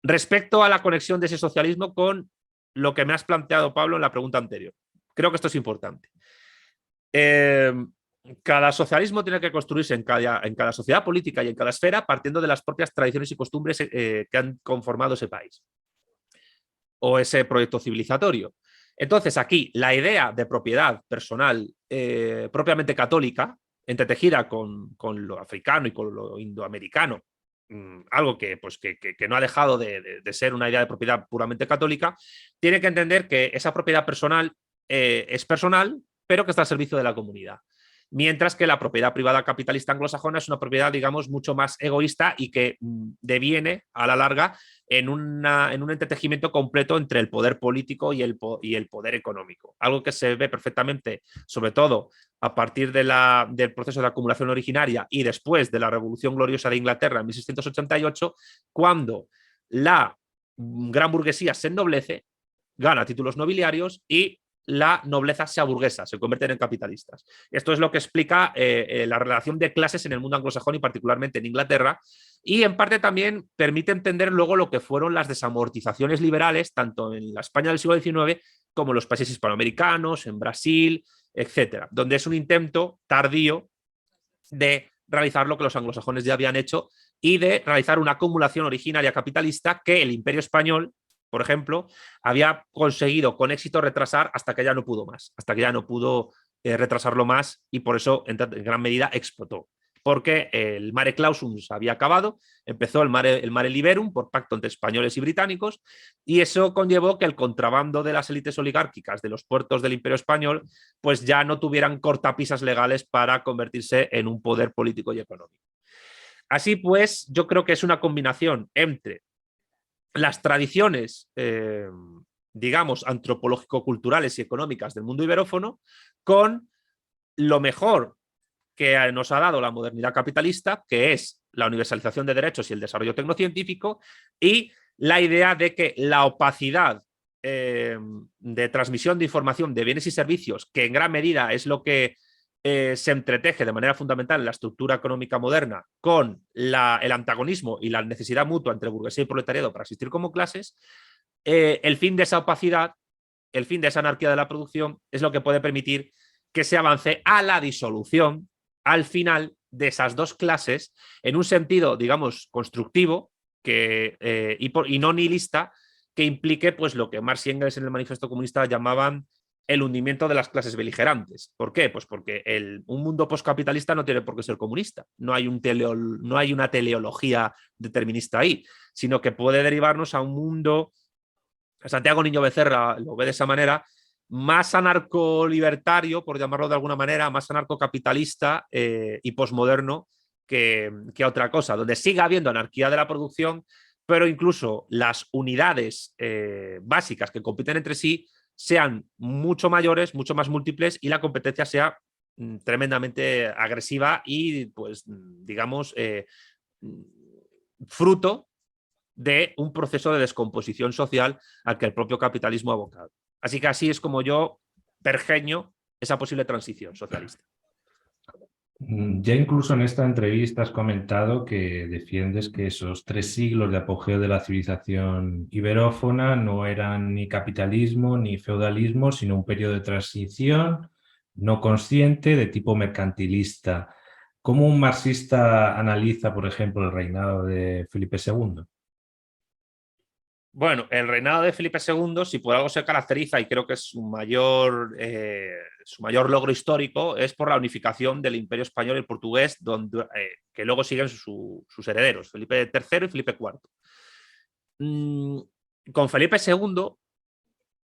Respecto a la conexión de ese socialismo con lo que me has planteado, Pablo, en la pregunta anterior. Creo que esto es importante. Cada socialismo tiene que construirse en cada sociedad política y en cada esfera partiendo de las propias tradiciones y costumbres que han conformado ese país o ese proyecto civilizatorio. Entonces, aquí la idea de propiedad personal propiamente católica, entretejida con lo africano y con lo indoamericano, algo que no ha dejado de ser una idea de propiedad puramente católica, tiene que entender que esa propiedad personal es personal, pero que está al servicio de la comunidad. mientras que la propiedad privada capitalista anglosajona es una propiedad, digamos, mucho más egoísta y que deviene a la larga en un entretejimiento completo entre el poder político y el poder económico. Algo que se ve perfectamente, sobre todo a partir del proceso de acumulación originaria y después de la Revolución Gloriosa de Inglaterra en 1688, cuando la gran burguesía se ennoblece, gana títulos nobiliarios y la nobleza se aburguesa, se convierten en capitalistas. Esto es lo que explica la relación de clases en el mundo anglosajón y particularmente en Inglaterra, y en parte también permite entender luego lo que fueron las desamortizaciones liberales, tanto en la España del siglo XIX como en los países hispanoamericanos, en Brasil, etcétera, donde es un intento tardío de realizar lo que los anglosajones ya habían hecho y de realizar una acumulación originaria capitalista que el Imperio Español, por ejemplo, había conseguido con éxito retrasar hasta que ya no pudo más, hasta que ya no pudo retrasarlo más, y por eso en gran medida explotó. Porque el mare clausum se había acabado, empezó el mare liberum por pacto entre españoles y británicos, y eso conllevó que el contrabando de las élites oligárquicas de los puertos del Imperio Español pues ya no tuvieran cortapisas legales para convertirse en un poder político y económico. Así pues, yo creo que es una combinación entre las tradiciones, digamos, antropológico-culturales y económicas del mundo iberófono con lo mejor que nos ha dado la modernidad capitalista, que es la universalización de derechos y el desarrollo tecnocientífico, y la idea de que la opacidad de transmisión de información de bienes y servicios, que en gran medida es lo que se entreteje de manera fundamental en la estructura económica moderna con el antagonismo y la necesidad mutua entre burguesía y proletariado para existir como clases, el fin de esa opacidad, el fin de esa anarquía de la producción es lo que puede permitir que se avance a la disolución al final de esas dos clases en un sentido, digamos, constructivo y no nihilista, que implique pues, lo que Marx y Engels en el Manifiesto Comunista llamaban el hundimiento de las clases beligerantes. ¿Por qué? Pues porque un mundo postcapitalista no tiene por qué ser comunista. No hay una teleología determinista ahí, sino que puede derivarnos a un mundo, Santiago Niño Becerra lo ve de esa manera, más anarcolibertario, por llamarlo de alguna manera, más anarcocapitalista y posmoderno que otra cosa, donde siga habiendo anarquía de la producción, pero incluso las unidades básicas que compiten entre sí sean mucho mayores, mucho más múltiples, y la competencia sea tremendamente agresiva y, pues, digamos, fruto de un proceso de descomposición social al que el propio capitalismo ha abocado. Así que así es como yo pergeño esa posible transición socialista. Ya incluso en esta entrevista has comentado que defiendes que esos 3 siglos de apogeo de la civilización iberófona no eran ni capitalismo ni feudalismo, sino un periodo de transición no consciente de tipo mercantilista. ¿Cómo un marxista analiza, por ejemplo, el reinado de Felipe II? Bueno, el reinado de Felipe II, si por algo se caracteriza, y creo que es su mayor logro histórico, es por la unificación del Imperio Español y el portugués, que luego siguen sus herederos, Felipe III y Felipe IV. Con Felipe II,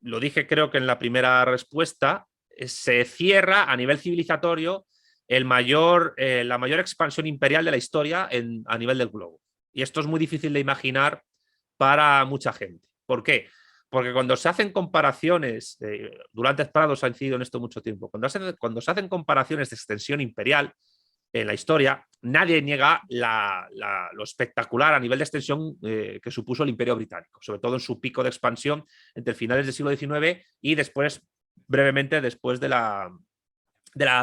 lo dije creo que en la primera respuesta, se cierra a nivel civilizatorio la mayor expansión imperial de la historia a nivel del globo. Y esto es muy difícil de imaginar para mucha gente. ¿Por qué? Porque cuando se hacen comparaciones, Durantes Prados ha incidido en esto mucho tiempo, cuando se hacen comparaciones de extensión imperial en la historia, nadie niega lo espectacular a nivel de extensión que supuso el Imperio Británico, sobre todo en su pico de expansión entre finales del siglo XIX y después, brevemente, después de la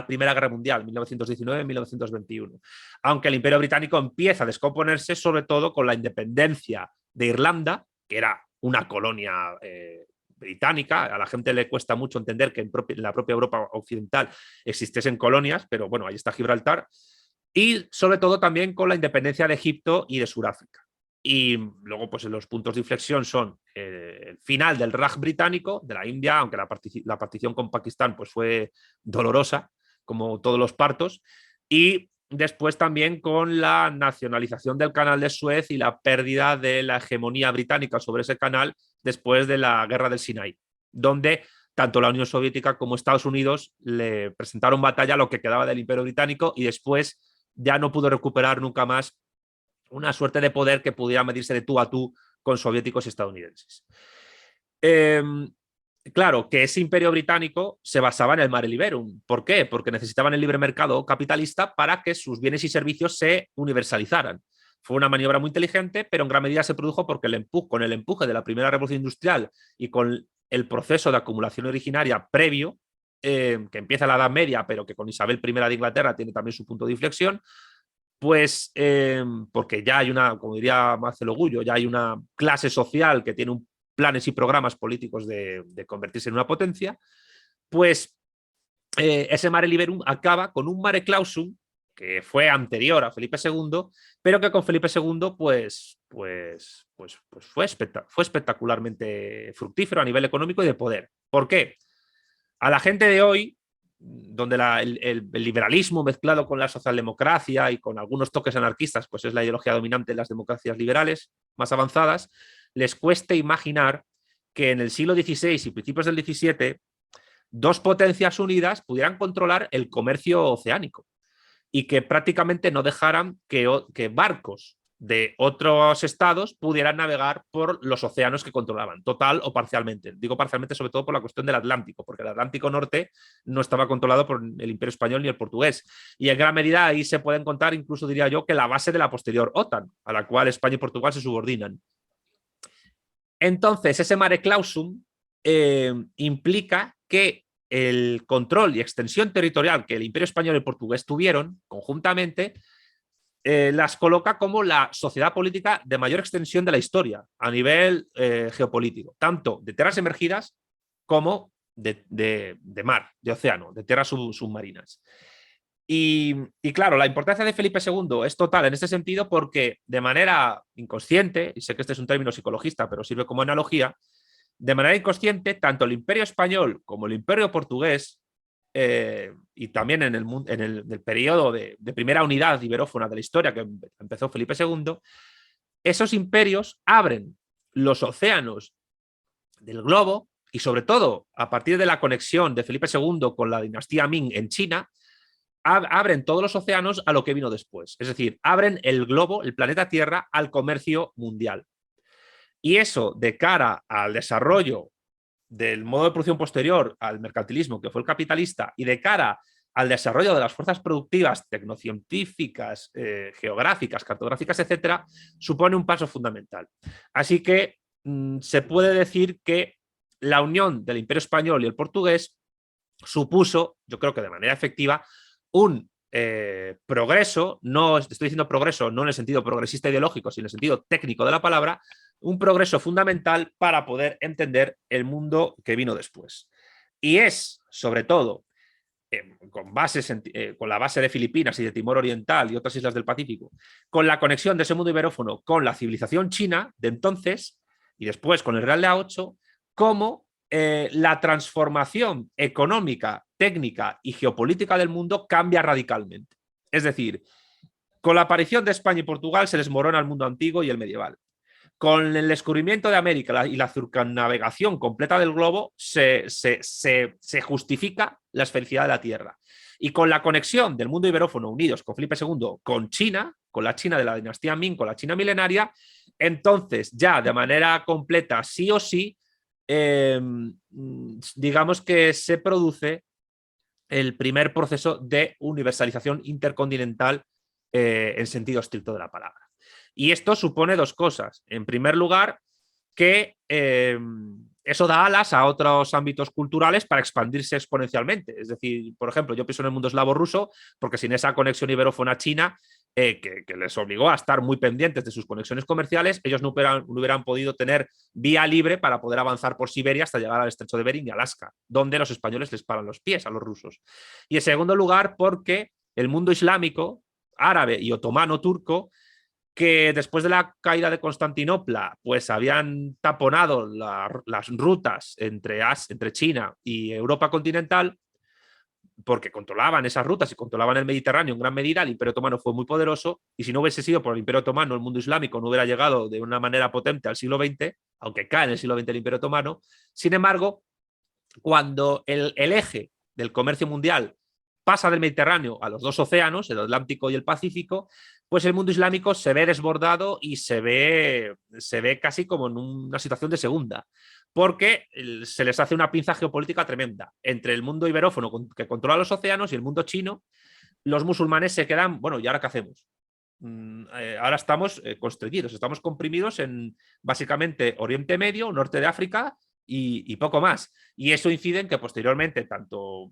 Primera Guerra Mundial, 1919-1921. Aunque el Imperio Británico empieza a descomponerse, sobre todo con la independencia de Irlanda, que era una colonia británica. A la gente le cuesta mucho entender que en la propia Europa occidental existiesen colonias, pero bueno, ahí está Gibraltar. Y sobre todo también con la independencia de Egipto y de Sudáfrica. Y luego, pues los puntos de inflexión son el final del Raj británico, de la India, aunque la partición con Pakistán pues, fue dolorosa, como todos los partos, y después también con la nacionalización del canal de Suez y la pérdida de la hegemonía británica sobre ese canal después de la guerra del Sinaí, donde tanto la Unión Soviética como Estados Unidos le presentaron batalla a lo que quedaba del Imperio Británico y después ya no pudo recuperar nunca más una suerte de poder que pudiera medirse de tú a tú con soviéticos y estadounidenses. Claro, que ese imperio británico se basaba en el mare liberum. ¿Por qué? Porque necesitaban el libre mercado capitalista para que sus bienes y servicios se universalizaran. Fue una maniobra muy inteligente, pero en gran medida se produjo porque con el empuje de la primera revolución industrial y con el proceso de acumulación originaria previo, que empieza en la Edad Media, pero que con Isabel I de Inglaterra tiene también su punto de inflexión, pues porque ya hay una, como diría Marcelo Gullo, ya hay una clase social que tiene planes y programas políticos de convertirse en una potencia, pues ese mare liberum acaba con un mare clausum que fue anterior a Felipe II, pero que con Felipe II fue espectacularmente fructífero a nivel económico y de poder. ¿Por qué? A la gente de hoy, donde el liberalismo mezclado con la socialdemocracia y con algunos toques anarquistas, pues es la ideología dominante en las democracias liberales más avanzadas, les cueste imaginar que en el siglo XVI y principios del XVII dos potencias unidas pudieran controlar el comercio oceánico y que prácticamente no dejaran que barcos de otros estados pudieran navegar por los océanos que controlaban, total o parcialmente. Digo parcialmente sobre todo por la cuestión del Atlántico, porque el Atlántico Norte no estaba controlado por el Imperio Español ni el portugués. Y en gran medida ahí se pueden contar, incluso diría yo, que la base de la posterior OTAN, a la cual España y Portugal se subordinan. Entonces, ese mare clausum implica que el control y extensión territorial que el Imperio Español y el portugués tuvieron conjuntamente las coloca como la sociedad política de mayor extensión de la historia a nivel geopolítico, tanto de tierras emergidas como de mar, de océano, de tierras submarinas. Y claro, la importancia de Felipe II es total en este sentido porque de manera inconsciente, y sé que este es un término psicologista, pero sirve como analogía, de manera inconsciente, tanto el Imperio Español como el Imperio Portugués, y también en el periodo de primera unidad iberófona de la historia que empezó Felipe II, esos imperios abren los océanos del globo y sobre todo a partir de la conexión de Felipe II con la dinastía Ming en China, abren todos los océanos a lo que vino después. Es decir, abren el globo, el planeta Tierra, al comercio mundial. Y eso, de cara al desarrollo del modo de producción posterior al mercantilismo, que fue el capitalista, y de cara al desarrollo de las fuerzas productivas tecnocientíficas, geográficas, cartográficas, etcétera, supone un paso fundamental. Así que se puede decir que la unión del Imperio Español y el portugués supuso, yo creo que de manera efectiva, un progreso, no estoy diciendo progreso no en el sentido progresista ideológico, sino en el sentido técnico de la palabra, un progreso fundamental para poder entender el mundo que vino después. Y es, sobre todo, con la base de Filipinas y de Timor Oriental y otras islas del Pacífico, con la conexión de ese mundo iberófono con la civilización china de entonces y después con el Real de A8, como la transformación económica, técnica y geopolítica del mundo cambia radicalmente. Es decir, con la aparición de España y Portugal se desmorona el mundo antiguo y el medieval. Con el descubrimiento de América y la circunnavegación completa del globo se justifica la esfericidad de la Tierra. Y con la conexión del mundo iberófono unidos con Felipe II, con China, con la China de la dinastía Ming, con la China milenaria, entonces ya de manera completa, sí o sí, digamos que se produce el primer proceso de universalización intercontinental en sentido estricto de la palabra. Y esto supone dos cosas. En primer lugar, que eso da alas a otros ámbitos culturales para expandirse exponencialmente. Es decir, por ejemplo, yo pienso en el mundo eslavo ruso, porque sin esa conexión iberófona china, que les obligó a estar muy pendientes de sus conexiones comerciales, ellos no hubieran podido tener vía libre para poder avanzar por Siberia hasta llegar al estrecho de Bering y Alaska, donde los españoles les paran los pies a los rusos. Y en segundo lugar, porque el mundo islámico, árabe y otomano turco, que después de la caída de Constantinopla, pues habían taponado las rutas entre China y Europa continental, porque controlaban esas rutas y controlaban el Mediterráneo en gran medida. El Imperio Otomano fue muy poderoso y si no hubiese sido por el Imperio Otomano, el mundo islámico no hubiera llegado de una manera potente al siglo XX, aunque cae en el siglo XX el Imperio Otomano. Sin embargo, cuando el eje del comercio mundial pasa del Mediterráneo a los dos océanos, el Atlántico y el Pacífico, pues el mundo islámico se ve desbordado y se ve casi como en una situación de segunda, porque se les hace una pinza geopolítica tremenda entre el mundo iberófono que controla los océanos y el mundo chino. Los musulmanes se quedan, bueno, ¿y ahora qué hacemos? Ahora estamos constreñidos, estamos comprimidos en básicamente Oriente Medio, Norte de África y poco más. Y eso incide en que posteriormente tanto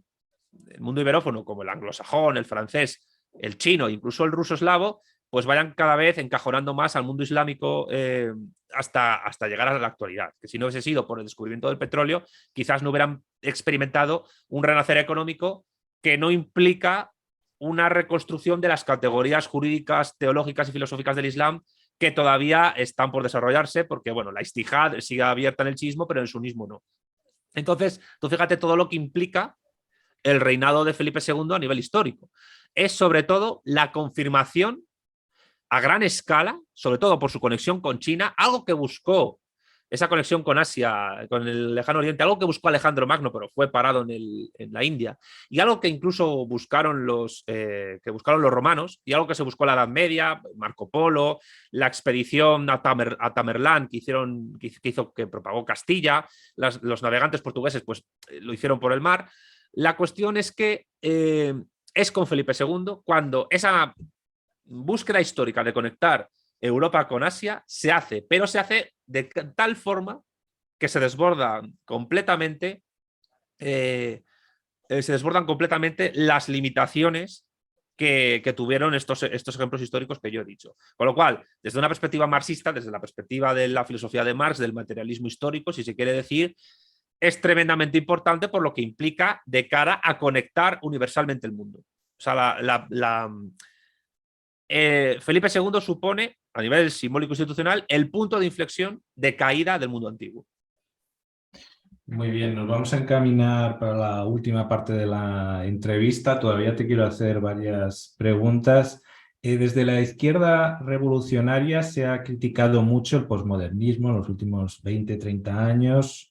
el mundo iberófono como el anglosajón, el francés, el chino, incluso el ruso eslavo, pues vayan cada vez encajonando más al mundo islámico hasta llegar a la actualidad. Que si no hubiese sido por el descubrimiento del petróleo, quizás no hubieran experimentado un renacer económico que no implica una reconstrucción de las categorías jurídicas, teológicas y filosóficas del Islam que todavía están por desarrollarse, porque bueno, la istihad sigue abierta en el chiismo, pero en el sunismo no. Entonces, tú fíjate todo lo que implica el reinado de Felipe II a nivel histórico. Es sobre todo la confirmación a gran escala, sobre todo por su conexión con China, algo que buscó esa conexión con Asia, con el lejano oriente, algo que buscó Alejandro Magno, pero fue parado en la India, y algo que incluso buscaron los romanos, y algo que se buscó en la Edad Media, Marco Polo, la expedición a Tamerlán que propagó Castilla, los navegantes portugueses pues lo hicieron por el mar. La cuestión es que es con Felipe II cuando esa búsqueda histórica de conectar Europa con Asia se hace, pero se hace de tal forma que se desbordan completamente las limitaciones que tuvieron estos ejemplos históricos que yo he dicho. Con lo cual, desde una perspectiva marxista, desde la perspectiva de la filosofía de Marx, del materialismo histórico, si se quiere decir, es tremendamente importante por lo que implica de cara a conectar universalmente el mundo. O sea, Felipe II supone, a nivel simbólico institucional, el punto de inflexión de caída del mundo antiguo. Muy bien, nos vamos a encaminar para la última parte de la entrevista. Todavía te quiero hacer varias preguntas. Desde la izquierda revolucionaria se ha criticado mucho el posmodernismo en los últimos 20, 30 años.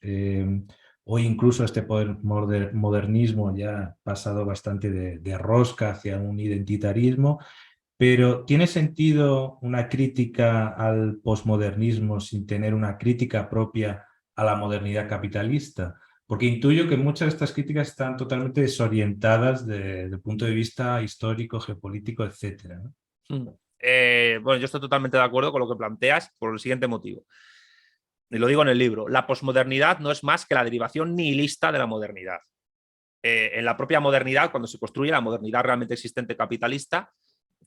Hoy incluso este modernismo ya ha pasado bastante de rosca hacia un identitarismo. Pero ¿tiene sentido una crítica al posmodernismo sin tener una crítica propia a la modernidad capitalista? Porque intuyo que muchas de estas críticas están totalmente desorientadas desde el punto de vista histórico, geopolítico, etcétera, ¿no? Bueno, yo estoy totalmente de acuerdo con lo que planteas por el siguiente motivo. Y lo digo en el libro. La posmodernidad no es más que la derivación nihilista de la modernidad. En la propia modernidad, cuando se construye la modernidad realmente existente capitalista,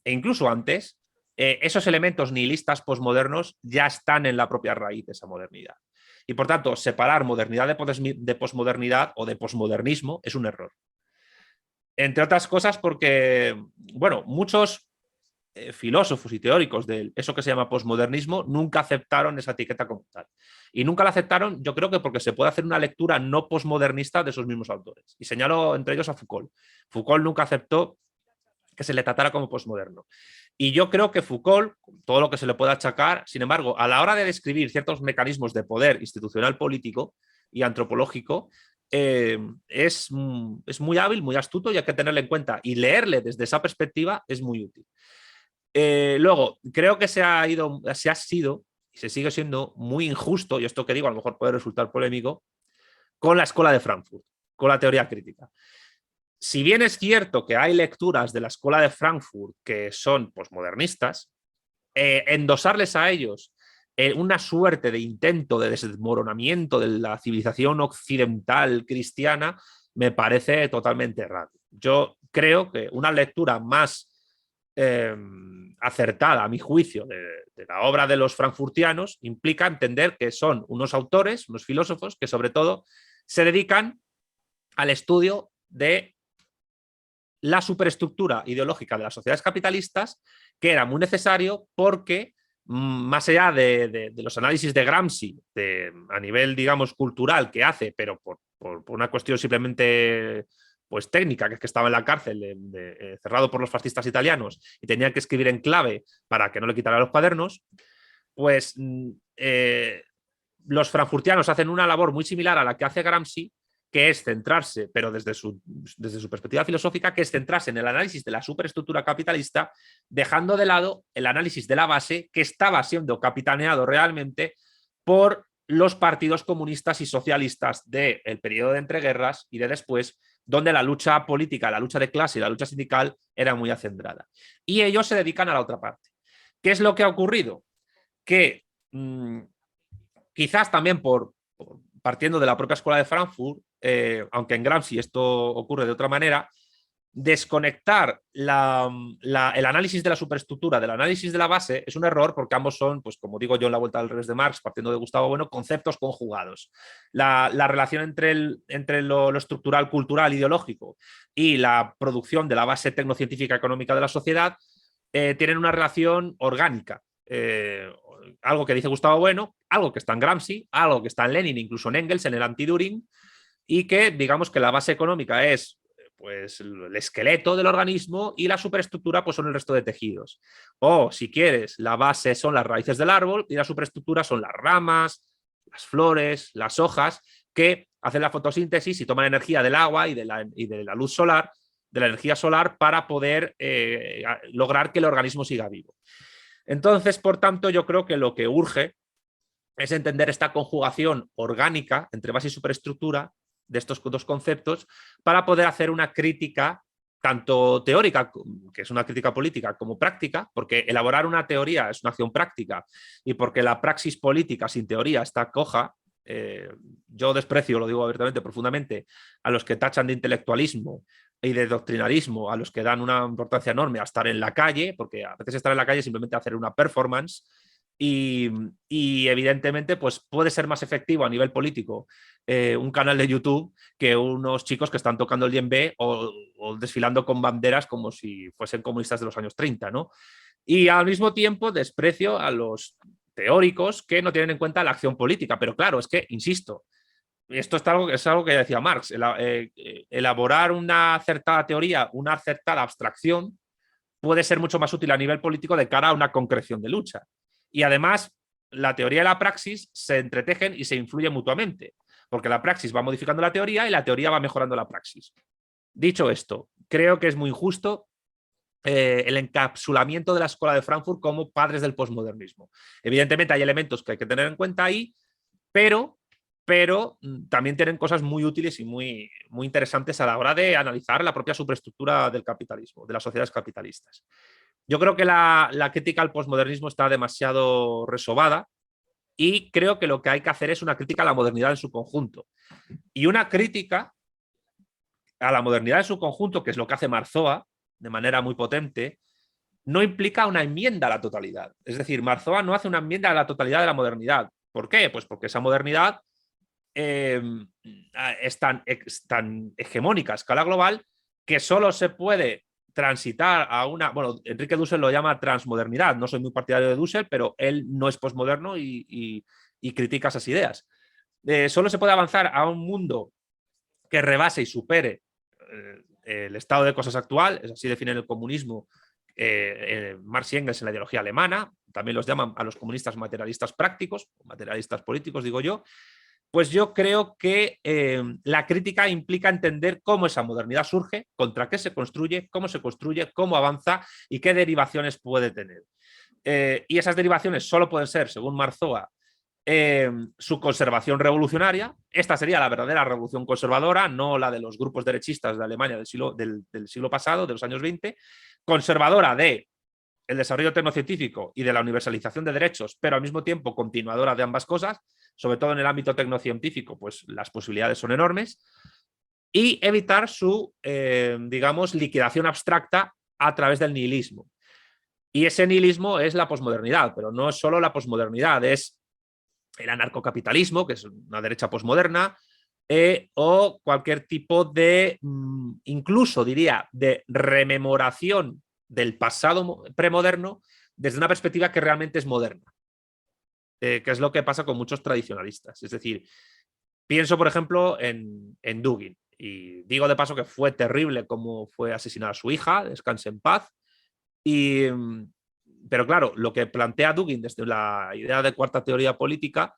e incluso antes, esos elementos nihilistas posmodernos ya están en la propia raíz de esa modernidad. Y por tanto, separar modernidad de posmodernidad o de posmodernismo es un error. Entre otras cosas porque, bueno, muchos filósofos y teóricos de eso que se llama posmodernismo nunca aceptaron esa etiqueta como tal. Y nunca la aceptaron, yo creo que porque se puede hacer una lectura no posmodernista de esos mismos autores. Y señalo entre ellos a Foucault. Foucault nunca aceptó que se le tratara como posmoderno. Y yo creo que Foucault, todo lo que se le puede achacar, sin embargo, a la hora de describir ciertos mecanismos de poder institucional, político y antropológico, es muy hábil, muy astuto y hay que tenerle en cuenta. Y leerle desde esa perspectiva es muy útil. Luego, creo que se ha sido y se sigue siendo muy injusto, y esto que digo a lo mejor puede resultar polémico, con la escuela de Frankfurt, con la teoría crítica. Si bien es cierto que hay lecturas de la escuela de Frankfurt que son posmodernistas, endosarles a ellos una suerte de intento de desmoronamiento de la civilización occidental cristiana me parece totalmente errado. Yo creo que una lectura más acertada, a mi juicio, de la obra de los frankfurtianos implica entender que son unos autores, unos filósofos que sobre todo se dedican al estudio de la superestructura ideológica de las sociedades capitalistas, que era muy necesario porque, más allá de los análisis de Gramsci a nivel, digamos, cultural que hace, pero por una cuestión simplemente pues técnica, que es que estaba en la cárcel cerrado por los fascistas italianos y tenía que escribir en clave para que no le quitaran los cuadernos, pues los frankfurtianos hacen una labor muy similar a la que hace Gramsci, que es centrarse, pero desde su perspectiva filosófica, que es centrarse en el análisis de la superestructura capitalista, dejando de lado el análisis de la base, que estaba siendo capitaneado realmente por los partidos comunistas y socialistas del periodo de entreguerras y de después, donde la lucha política, la lucha de clase y la lucha sindical era muy acendrada. Y ellos se dedican a la otra parte. ¿Qué es lo que ha ocurrido? Que quizás también partiendo de la propia escuela de Frankfurt, aunque en Gramsci esto ocurre de otra manera, desconectar el análisis de la superestructura del análisis de la base es un error, porque ambos son, pues como digo yo en La Vuelta al Revés de Marx, partiendo de Gustavo Bueno, conceptos conjugados. La relación entre lo estructural, cultural, ideológico y la producción de la base tecnocientífica económica de la sociedad tienen una relación orgánica. Algo que dice Gustavo Bueno, algo que está en Gramsci, algo que está en Lenin, incluso en Engels, en el anti-Düring, y que digamos que la base económica es pues el esqueleto del organismo y la superestructura pues son el resto de tejidos. O si quieres, la base son las raíces del árbol y la superestructura son las ramas, las flores, las hojas que hacen la fotosíntesis y toman energía del agua y de la luz solar, de la energía solar para poder lograr que el organismo siga vivo. Entonces, por tanto, yo creo que lo que urge es entender esta conjugación orgánica entre base y superestructura de estos dos conceptos para poder hacer una crítica tanto teórica, que es una crítica política, como práctica, porque elaborar una teoría es una acción práctica y porque la praxis política sin teoría está coja. Yo desprecio, lo digo abiertamente, profundamente, a los que tachan de intelectualismo y de doctrinarismo, a los que dan una importancia enorme a estar en la calle, porque a veces estar en la calle es simplemente hacer una performance y evidentemente pues puede ser más efectivo a nivel político un canal de YouTube que unos chicos que están tocando el djembe o desfilando con banderas como si fuesen comunistas de los años 30, ¿no? Y al mismo tiempo desprecio a los teóricos que no tienen en cuenta la acción política, pero claro, es que, insisto, esto es algo que decía Marx, elaborar una acertada teoría, una acertada abstracción puede ser mucho más útil a nivel político de cara a una concreción de lucha. Y además, la teoría y la praxis se entretejen y se influyen mutuamente, porque la praxis va modificando la teoría y la teoría va mejorando la praxis. Dicho esto, creo que es muy injusto el encapsulamiento de la escuela de Frankfurt como padres del posmodernismo. Evidentemente hay elementos que hay que tener en cuenta ahí, pero también tienen cosas muy útiles y muy interesantes a la hora de analizar la propia superestructura del capitalismo, de las sociedades capitalistas. Yo creo que la crítica al posmodernismo está demasiado resobada y creo que lo que hay que hacer es una crítica a la modernidad en su conjunto. Y una crítica a la modernidad en su conjunto, que es lo que hace Marzoa de manera muy potente, no implica una enmienda a la totalidad. Es decir, Marzoa no hace una enmienda a la totalidad de la modernidad. ¿Por qué? Pues porque esa modernidad es tan hegemónica a escala global que solo se puede transitar a una... Bueno, Enrique Dussel lo llama transmodernidad. No soy muy partidario de Dussel, pero él no es posmoderno y critica esas ideas. Solo se puede avanzar a un mundo que rebase y supere el estado de cosas actual, es así definen el comunismo Marx y Engels en la ideología alemana, también los llaman a los comunistas materialistas prácticos, materialistas políticos, digo yo. Pues yo creo que la crítica implica entender cómo esa modernidad surge, contra qué se construye, cómo avanza y qué derivaciones puede tener. Y esas derivaciones solo pueden ser, según Marzoa, su conservación revolucionaria. Esta sería la verdadera revolución conservadora, no la de los grupos derechistas de Alemania del siglo pasado, de los años 20, conservadora de el desarrollo tecnocientífico y de la universalización de derechos, pero al mismo tiempo continuadora de ambas cosas, sobre todo en el ámbito tecnocientífico, pues las posibilidades son enormes, y evitar su, digamos, liquidación abstracta a través del nihilismo. Y ese nihilismo es la posmodernidad, pero no es solo la posmodernidad, es el anarcocapitalismo, que es una derecha posmoderna, o cualquier tipo de, incluso diría, de rememoración del pasado premoderno desde una perspectiva que realmente es moderna, que es lo que pasa con muchos tradicionalistas. Es decir, pienso, por ejemplo, en Dugin, y digo de paso que fue terrible cómo fue asesinada su hija, descanse en paz, pero claro, lo que plantea Dugin desde la idea de cuarta teoría política,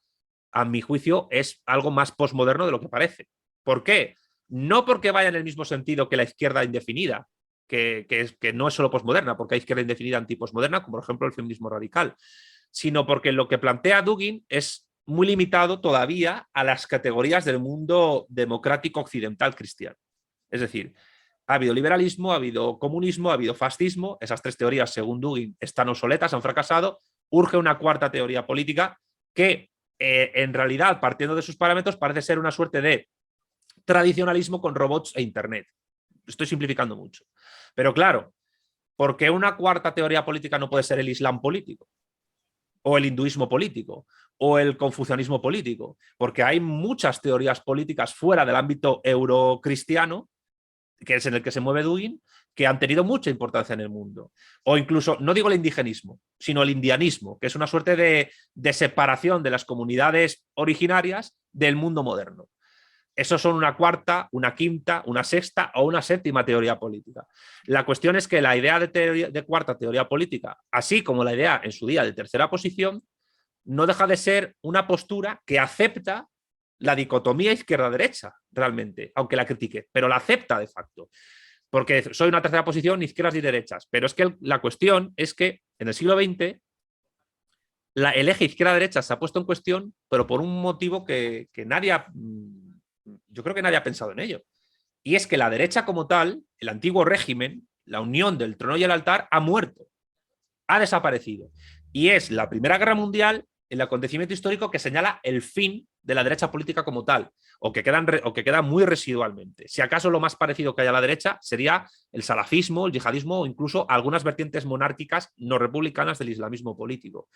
a mi juicio, es algo más posmoderno de lo que parece. ¿Por qué? No porque vaya en el mismo sentido que la izquierda indefinida, que no es solo posmoderna, porque hay izquierda indefinida antiposmoderna, como por ejemplo el feminismo radical, sino porque lo que plantea Dugin es muy limitado todavía a las categorías del mundo democrático occidental cristiano. Es decir, ha habido liberalismo, ha habido comunismo, ha habido fascismo. Esas tres teorías, según Dugin, están obsoletas, han fracasado. Urge una cuarta teoría política que, en realidad, partiendo de sus parámetros, parece ser una suerte de tradicionalismo con robots e internet. Estoy simplificando mucho. Pero claro, ¿por qué una cuarta teoría política no puede ser el Islam político? O el hinduismo político, o el confucianismo político, porque hay muchas teorías políticas fuera del ámbito eurocristiano, que es en el que se mueve Dugin, que han tenido mucha importancia en el mundo. O incluso, no digo el indigenismo, sino el indianismo, que es una suerte de separación de las comunidades originarias del mundo moderno. Esos son una cuarta, una quinta, una sexta o una séptima teoría política. La cuestión es que la idea de cuarta teoría política, así como la idea en su día de tercera posición, no deja de ser una postura que acepta la dicotomía izquierda-derecha, realmente, aunque la critique, pero la acepta de facto. Porque soy una tercera posición, ni izquierdas ni derechas. Pero es que la cuestión es que en el siglo XX el eje izquierda-derecha se ha puesto en cuestión, pero por un motivo que nadie yo creo que nadie ha pensado en ello. Y es que la derecha como tal, el antiguo régimen, la unión del trono y el altar, ha muerto, ha desaparecido. Y es la Primera Guerra Mundial el acontecimiento histórico que señala el fin de la derecha política como tal, o que queda muy residualmente. Si acaso lo más parecido que hay a la derecha sería el salafismo, el yihadismo o incluso algunas vertientes monárquicas no republicanas del islamismo político.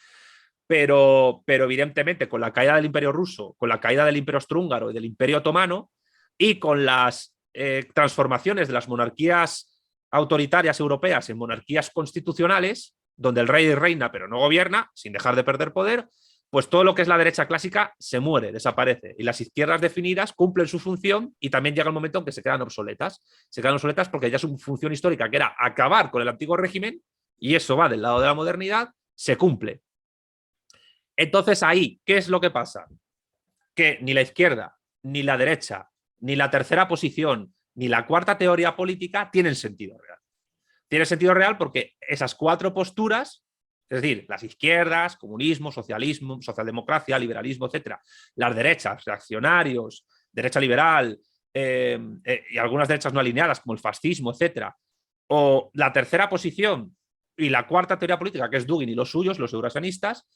Pero evidentemente con la caída del Imperio ruso, con la caída del Imperio austrohúngaro y del Imperio otomano y con las transformaciones de las monarquías autoritarias europeas en monarquías constitucionales, donde el rey reina pero no gobierna, sin dejar de perder poder, pues todo lo que es la derecha clásica se muere, desaparece. Y las izquierdas definidas cumplen su función y también llega el momento en que se quedan obsoletas. Se quedan obsoletas porque ya su función histórica, que era acabar con el antiguo régimen, y eso va del lado de la modernidad, se cumple. Entonces ahí, ¿qué es lo que pasa? Que ni la izquierda, ni la derecha, ni la tercera posición, ni la cuarta teoría política tienen sentido real. Tiene sentido real porque esas cuatro posturas, es decir, las izquierdas, comunismo, socialismo, socialdemocracia, liberalismo, etcétera, las derechas, reaccionarios, derecha liberal y algunas derechas no alineadas como el fascismo, etcétera, o la tercera posición y la cuarta teoría política, que es Dugin y los suyos, los eurasianistas,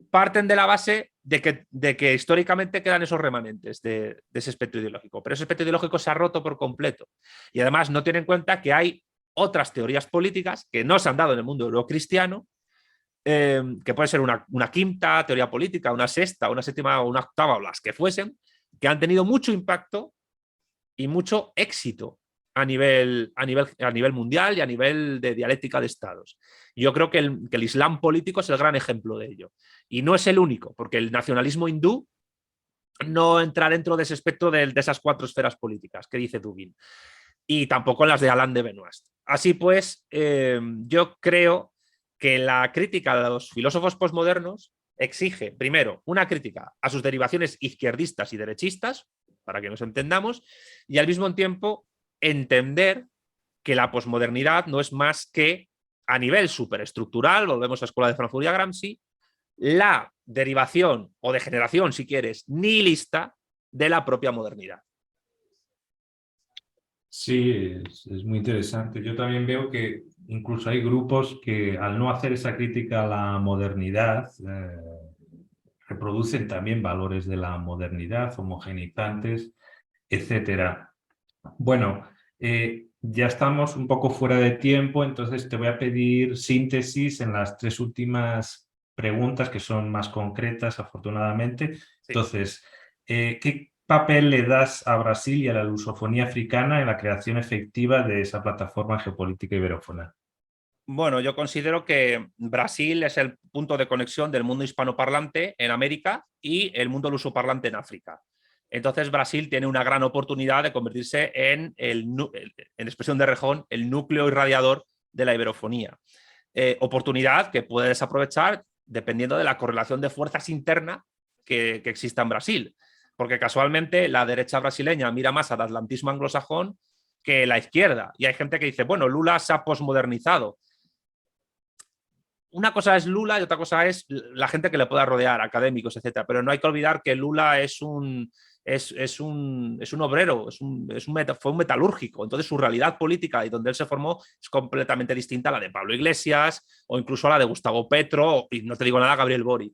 parten de la base de que históricamente quedan esos remanentes de ese espectro ideológico. Pero ese espectro ideológico se ha roto por completo. Y además no tienen en cuenta que hay otras teorías políticas que no se han dado en el mundo eurocristiano, que puede ser una quinta teoría política, una sexta, una séptima o una octava o las que fuesen, que han tenido mucho impacto y mucho éxito a nivel mundial y a nivel de dialéctica de estados. Yo creo que el Islam político es el gran ejemplo de ello. Y no es el único, porque el nacionalismo hindú no entra dentro de ese espectro de esas cuatro esferas políticas que dice Dugin. Y tampoco en las de Alain de Benoist. Así pues, yo creo que la crítica de los filósofos posmodernos exige, primero, una crítica a sus derivaciones izquierdistas y derechistas, para que nos entendamos, y al mismo tiempo entender que la posmodernidad no es más que, a nivel superestructural, volvemos a la escuela de Frankfurt y a Gramsci, la derivación o degeneración, si quieres, nihilista de la propia modernidad. Sí, es muy interesante. Yo también veo que incluso hay grupos que al no hacer esa crítica a la modernidad, reproducen también valores de la modernidad, homogeneizantes, etcétera. Bueno, ya estamos un poco fuera de tiempo, entonces te voy a pedir síntesis en las tres últimas preguntas que son más concretas, afortunadamente. Sí. Entonces, ¿qué papel le das a Brasil y a la lusofonía africana en la creación efectiva de esa plataforma geopolítica iberófona? Bueno, yo considero que Brasil es el punto de conexión del mundo hispanoparlante en América y el mundo lusoparlante en África. Entonces Brasil tiene una gran oportunidad de convertirse en expresión de Rejón, el núcleo irradiador de la iberofonía. Oportunidad que puede desaprovechar dependiendo de la correlación de fuerzas interna que exista en Brasil. porque casualmente la derecha brasileña mira más al atlantismo anglosajón que la izquierda. Y hay gente que dice, bueno, Lula se ha posmodernizado. Una cosa es Lula y otra cosa es la gente que le pueda rodear, académicos, etcétera. Pero no hay que olvidar que Lula es un obrero, fue un metalúrgico. Entonces su realidad política y donde él se formó es completamente distinta a la de Pablo Iglesias o incluso a la de Gustavo Petro y no te digo nada, Gabriel Boric.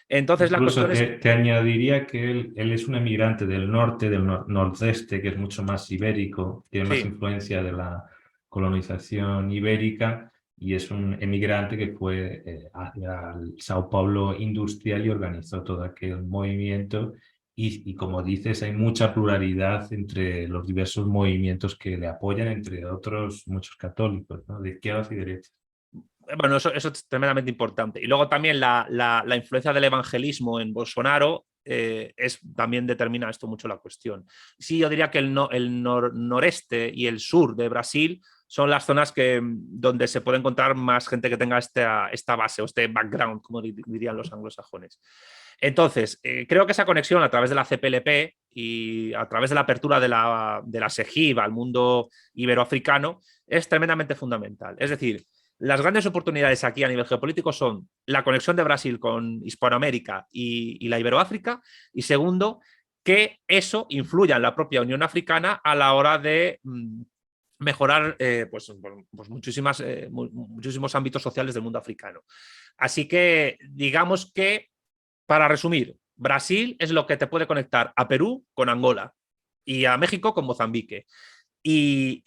Entonces la Incluso cuestión es... te añadiría que él es un emigrante del norte, del nordeste, que es mucho más ibérico, tiene más Sí, influencia de la colonización ibérica y es un emigrante que fue hacia el Sao Paulo industrial y organizó todo aquel movimiento. Y como dices, hay mucha pluralidad entre los diversos movimientos que le apoyan, entre otros muchos católicos, ¿no? De izquierdas y derechas. bueno, eso es tremendamente importante. Y luego también la influencia del evangelismo en Bolsonaro también determina esto mucho la cuestión. Sí, yo diría que el noreste y el sur de Brasil son las zonas donde se puede encontrar más gente que tenga esta base o este background, como dirían los anglosajones. Entonces, creo que esa conexión a través de la CPLP y a través de la apertura de la SEGIB al mundo iberoafricano es tremendamente fundamental. Es decir, las grandes oportunidades aquí a nivel geopolítico son la conexión de Brasil con Hispanoamérica y la Iberoáfrica, y segundo, que eso influya en la propia Unión Africana a la hora de mejorar muchísimos ámbitos sociales del mundo africano. Así que digamos que, para resumir, Brasil es lo que te puede conectar a Perú con Angola y a México con Mozambique. Y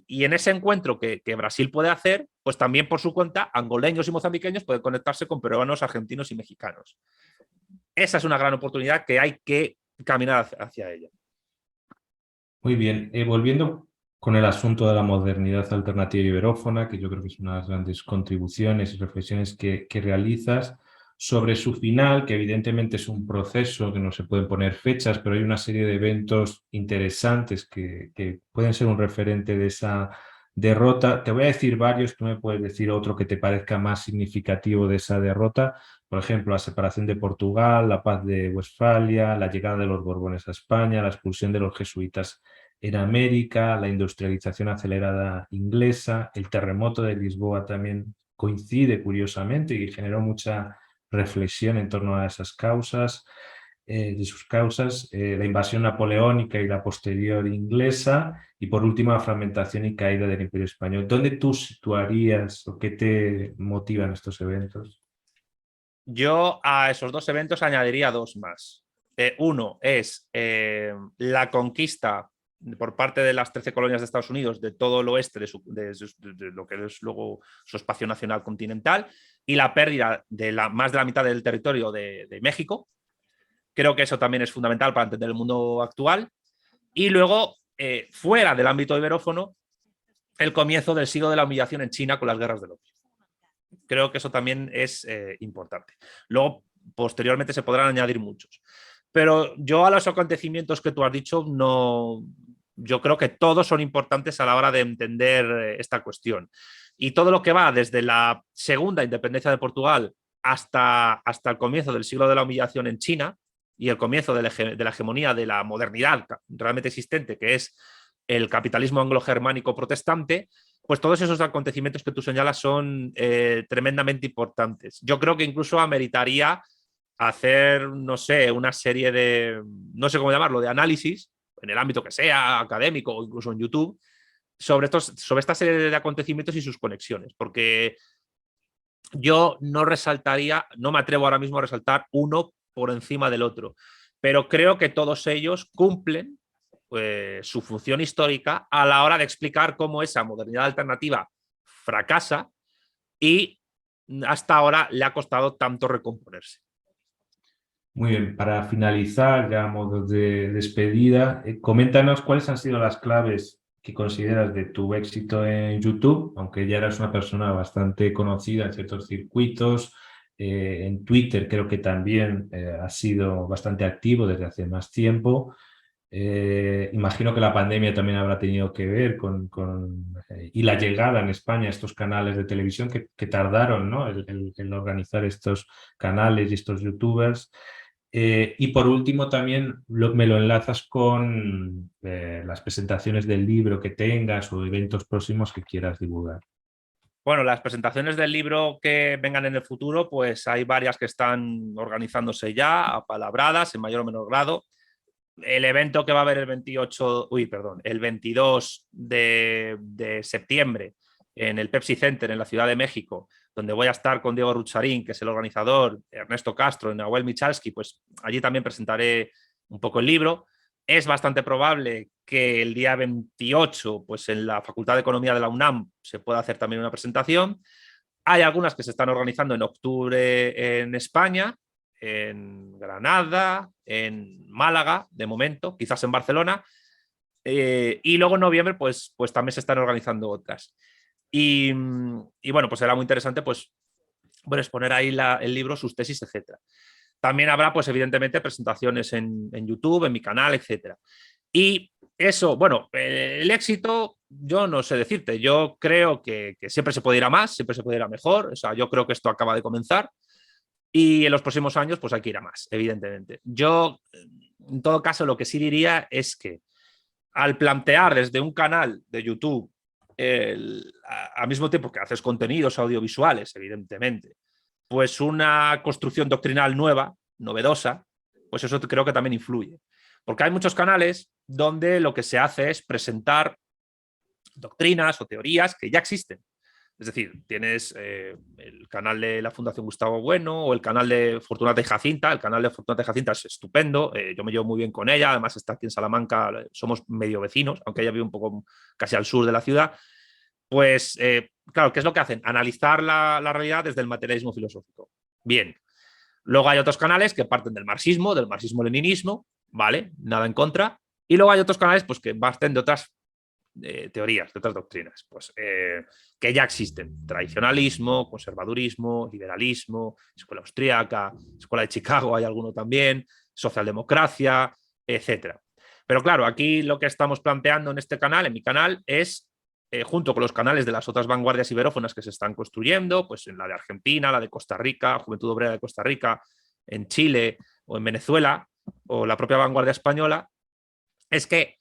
en ese encuentro que Brasil puede hacer, pues también por su cuenta, angoleños y mozambiqueños pueden conectarse con peruanos, argentinos y mexicanos. Esa es una gran oportunidad que hay que caminar hacia ella. Muy bien, volviendo con el asunto de la modernidad alternativa iberófona, que yo creo que es una de las grandes contribuciones y reflexiones que realizas sobre su final, que evidentemente es un proceso que no se pueden poner fechas, pero hay una serie de eventos interesantes que pueden ser un referente de esa derrota. Te voy a decir varios, tú me puedes decir otro que te parezca más significativo de esa derrota. Por ejemplo, la separación de Portugal, la paz de Westfalia, la llegada de los Borbones a España, la expulsión de los jesuitas en América, la industrialización acelerada inglesa, el terremoto de Lisboa también coincide curiosamente y generó mucha reflexión en torno a esas causas, de sus causas, la invasión napoleónica y la posterior inglesa, y por último la fragmentación y caída del Imperio Español. ¿Dónde tú situarías o qué te motivan estos eventos? Yo a esos dos eventos añadiría dos más. Uno es la conquista por parte de las 13 colonias de Estados Unidos de todo el oeste de lo que es luego su espacio nacional continental, y la pérdida de más de la mitad del territorio de México. Creo que eso también es fundamental para entender el mundo actual. Y luego, fuera del ámbito iberófono, el comienzo del siglo de la humillación en China con las guerras del opio. Creo que eso también es importante. Luego, posteriormente, se podrán añadir muchos. Pero yo a los acontecimientos que tú has dicho, no, yo creo que todos son importantes a la hora de entender esta cuestión. Y todo lo que va desde la segunda independencia de Portugal hasta el comienzo del siglo de la humillación en China y el comienzo de la hegemonía de la modernidad realmente existente, que es el capitalismo anglo-germánico protestante, pues todos esos acontecimientos que tú señalas son tremendamente importantes. Yo creo que incluso ameritaría hacer, no sé, una serie de, no sé cómo llamarlo, de análisis, en el ámbito que sea, académico o incluso en YouTube, sobre esta serie de acontecimientos y sus conexiones, porque yo no resaltaría, no me atrevo ahora mismo a resaltar uno por encima del otro, pero creo que todos ellos cumplen su función histórica a la hora de explicar cómo esa modernidad alternativa fracasa y hasta ahora le ha costado tanto recomponerse. Muy bien, para finalizar, ya a modo de despedida, coméntanos cuáles han sido las claves que consideras de tu éxito en YouTube, aunque ya eras una persona bastante conocida en ciertos circuitos. En Twitter creo que también has sido bastante activo desde hace más tiempo. Imagino que la pandemia también habrá tenido que ver y la llegada en España a estos canales de televisión que tardaron, ¿no? el organizar estos canales y estos youtubers. Y por último también me lo enlazas con las presentaciones del libro que tengas o eventos próximos que quieras divulgar. Bueno, las presentaciones del libro que vengan en el futuro, pues hay varias que están organizándose ya, apalabradas, en mayor o menor grado. El evento que va a haber el 22 de septiembre en el Pepsi Center en la Ciudad de México, donde voy a estar con Diego Rucharín, que es el organizador, Ernesto Castro, Nahuel Michalski, pues allí también presentaré un poco el libro. Es bastante probable que el día 28, pues en la Facultad de Economía de la UNAM se pueda hacer también una presentación. Hay algunas que se están organizando en octubre en España, en Granada, en Málaga, de momento, quizás en Barcelona. Y luego en noviembre, pues también se están organizando otras. Y bueno, pues será muy interesante, pues, bueno, exponer ahí el libro, sus tesis, etcétera. También habrá, pues, evidentemente, presentaciones en YouTube, en mi canal, etcétera. Y eso, bueno, el éxito, yo no sé decirte, yo creo que siempre se puede ir a más, siempre se puede ir a mejor, o sea, yo creo que esto acaba de comenzar y en los próximos años pues hay que ir a más, evidentemente. Yo, en todo caso, lo que sí diría es que al plantear desde un canal de YouTube, al mismo tiempo que haces contenidos audiovisuales, evidentemente, pues una construcción doctrinal nueva, novedosa, pues eso creo que también influye. Porque hay muchos canales donde lo que se hace es presentar doctrinas o teorías que ya existen. Es decir, tienes el canal de la Fundación Gustavo Bueno o el canal de Fortunata y Jacinta. El canal de Fortunata y Jacinta es estupendo, yo me llevo muy bien con ella, además está aquí en Salamanca, somos medio vecinos, aunque ella vive un poco casi al sur de la ciudad. Pues, claro, ¿qué es lo que hacen? Analizar la realidad desde el materialismo filosófico. Bien. Luego hay otros canales que parten del marxismo-leninismo, ¿vale? Nada en contra. Y luego hay otros canales pues, que parten de otras teorías, de otras doctrinas, pues, que ya existen. Tradicionalismo, conservadurismo, liberalismo, escuela austríaca, escuela de Chicago, hay alguno también, socialdemocracia, etcétera. Pero claro, aquí lo que estamos planteando en este canal, en mi canal, es junto con los canales de las otras vanguardias iberófonas que se están construyendo, pues en la de Argentina, la de Costa Rica, Juventud Obrera de Costa Rica, en Chile o en Venezuela, o la propia vanguardia española, es que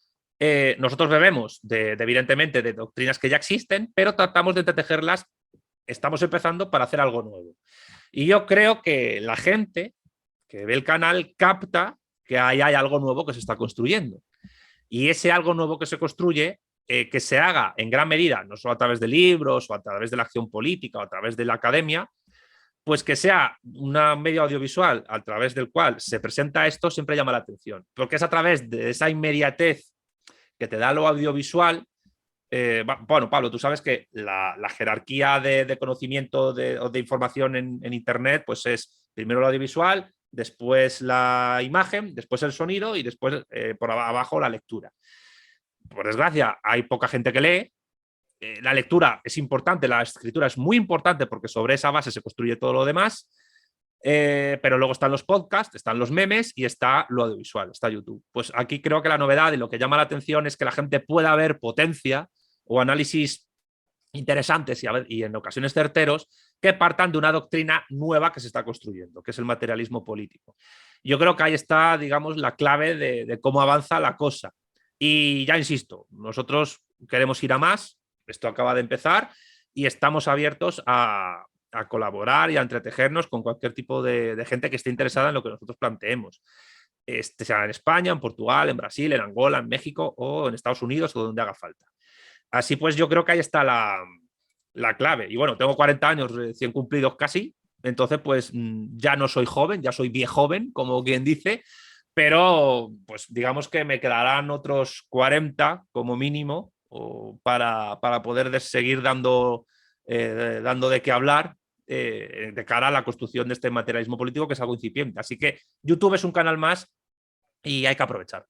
nosotros bebemos evidentemente de doctrinas que ya existen, pero tratamos de entretejerlas, estamos empezando para hacer algo nuevo. Y yo creo que la gente que ve el canal capta que ahí hay algo nuevo que se está construyendo. Y ese algo nuevo que se construye, que se haga en gran medida, no solo a través de libros o a través de la acción política o a través de la academia, pues que sea un medio audiovisual a través del cual se presenta esto siempre llama la atención, porque es a través de esa inmediatez que te da lo audiovisual. Bueno, Pablo, tú sabes que la jerarquía de conocimiento o de información en Internet pues es primero lo audiovisual, después la imagen, después el sonido y después por abajo la lectura. Por desgracia, hay poca gente que lee. La lectura es importante, la escritura es muy importante porque sobre esa base se construye todo lo demás, pero luego están los podcasts, están los memes y está lo audiovisual, está YouTube. Pues aquí creo que la novedad y lo que llama la atención es que la gente pueda ver potencia o análisis interesantes y en ocasiones certeros que partan de una doctrina nueva que se está construyendo, que es el materialismo político. Yo creo que ahí está, digamos, la clave de cómo avanza la cosa. Y ya insisto, nosotros queremos ir a más, esto acaba de empezar y estamos abiertos a colaborar y a entretejernos con cualquier tipo de gente que esté interesada en lo que nosotros planteemos. Sea en España, en Portugal, en Brasil, en Angola, en México o en Estados Unidos o donde haga falta. Así pues, yo creo que ahí está la clave. Y bueno, tengo 40 años recién cumplidos casi, entonces pues ya no soy joven, ya soy viejoven, como quien dice, pero pues digamos que me quedarán otros 40 como mínimo para poder seguir dando de qué hablar de cara a la construcción de este materialismo político que es algo incipiente. Así que YouTube es un canal más y hay que aprovechar.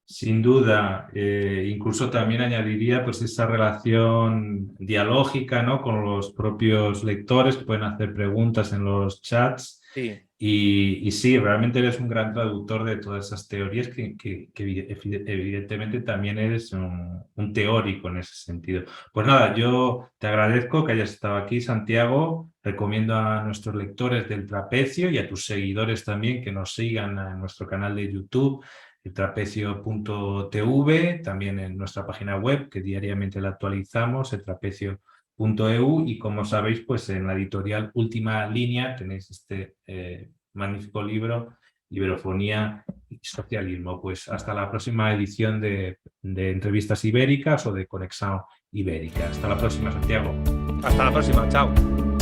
Sin duda, incluso también añadiría pues esa relación dialógica, ¿no?, con los propios lectores que pueden hacer preguntas en los chats. Sí. Y sí, realmente eres un gran traductor de todas esas teorías evidentemente también eres un teórico en ese sentido. Pues nada, yo te agradezco que hayas estado aquí, Santiago. Recomiendo a nuestros lectores del Trapecio y a tus seguidores también que nos sigan en nuestro canal de YouTube, eltrapecio.tv, también en nuestra página web que diariamente la actualizamos, eltrapecio.eu, y como sabéis, pues en la editorial Última Línea tenéis este magnífico libro, Iberofonía y Socialismo. Pues hasta la próxima edición de Entrevistas Ibéricas o de Conexión Ibérica. Hasta la próxima, Santiago. Hasta la próxima, chao.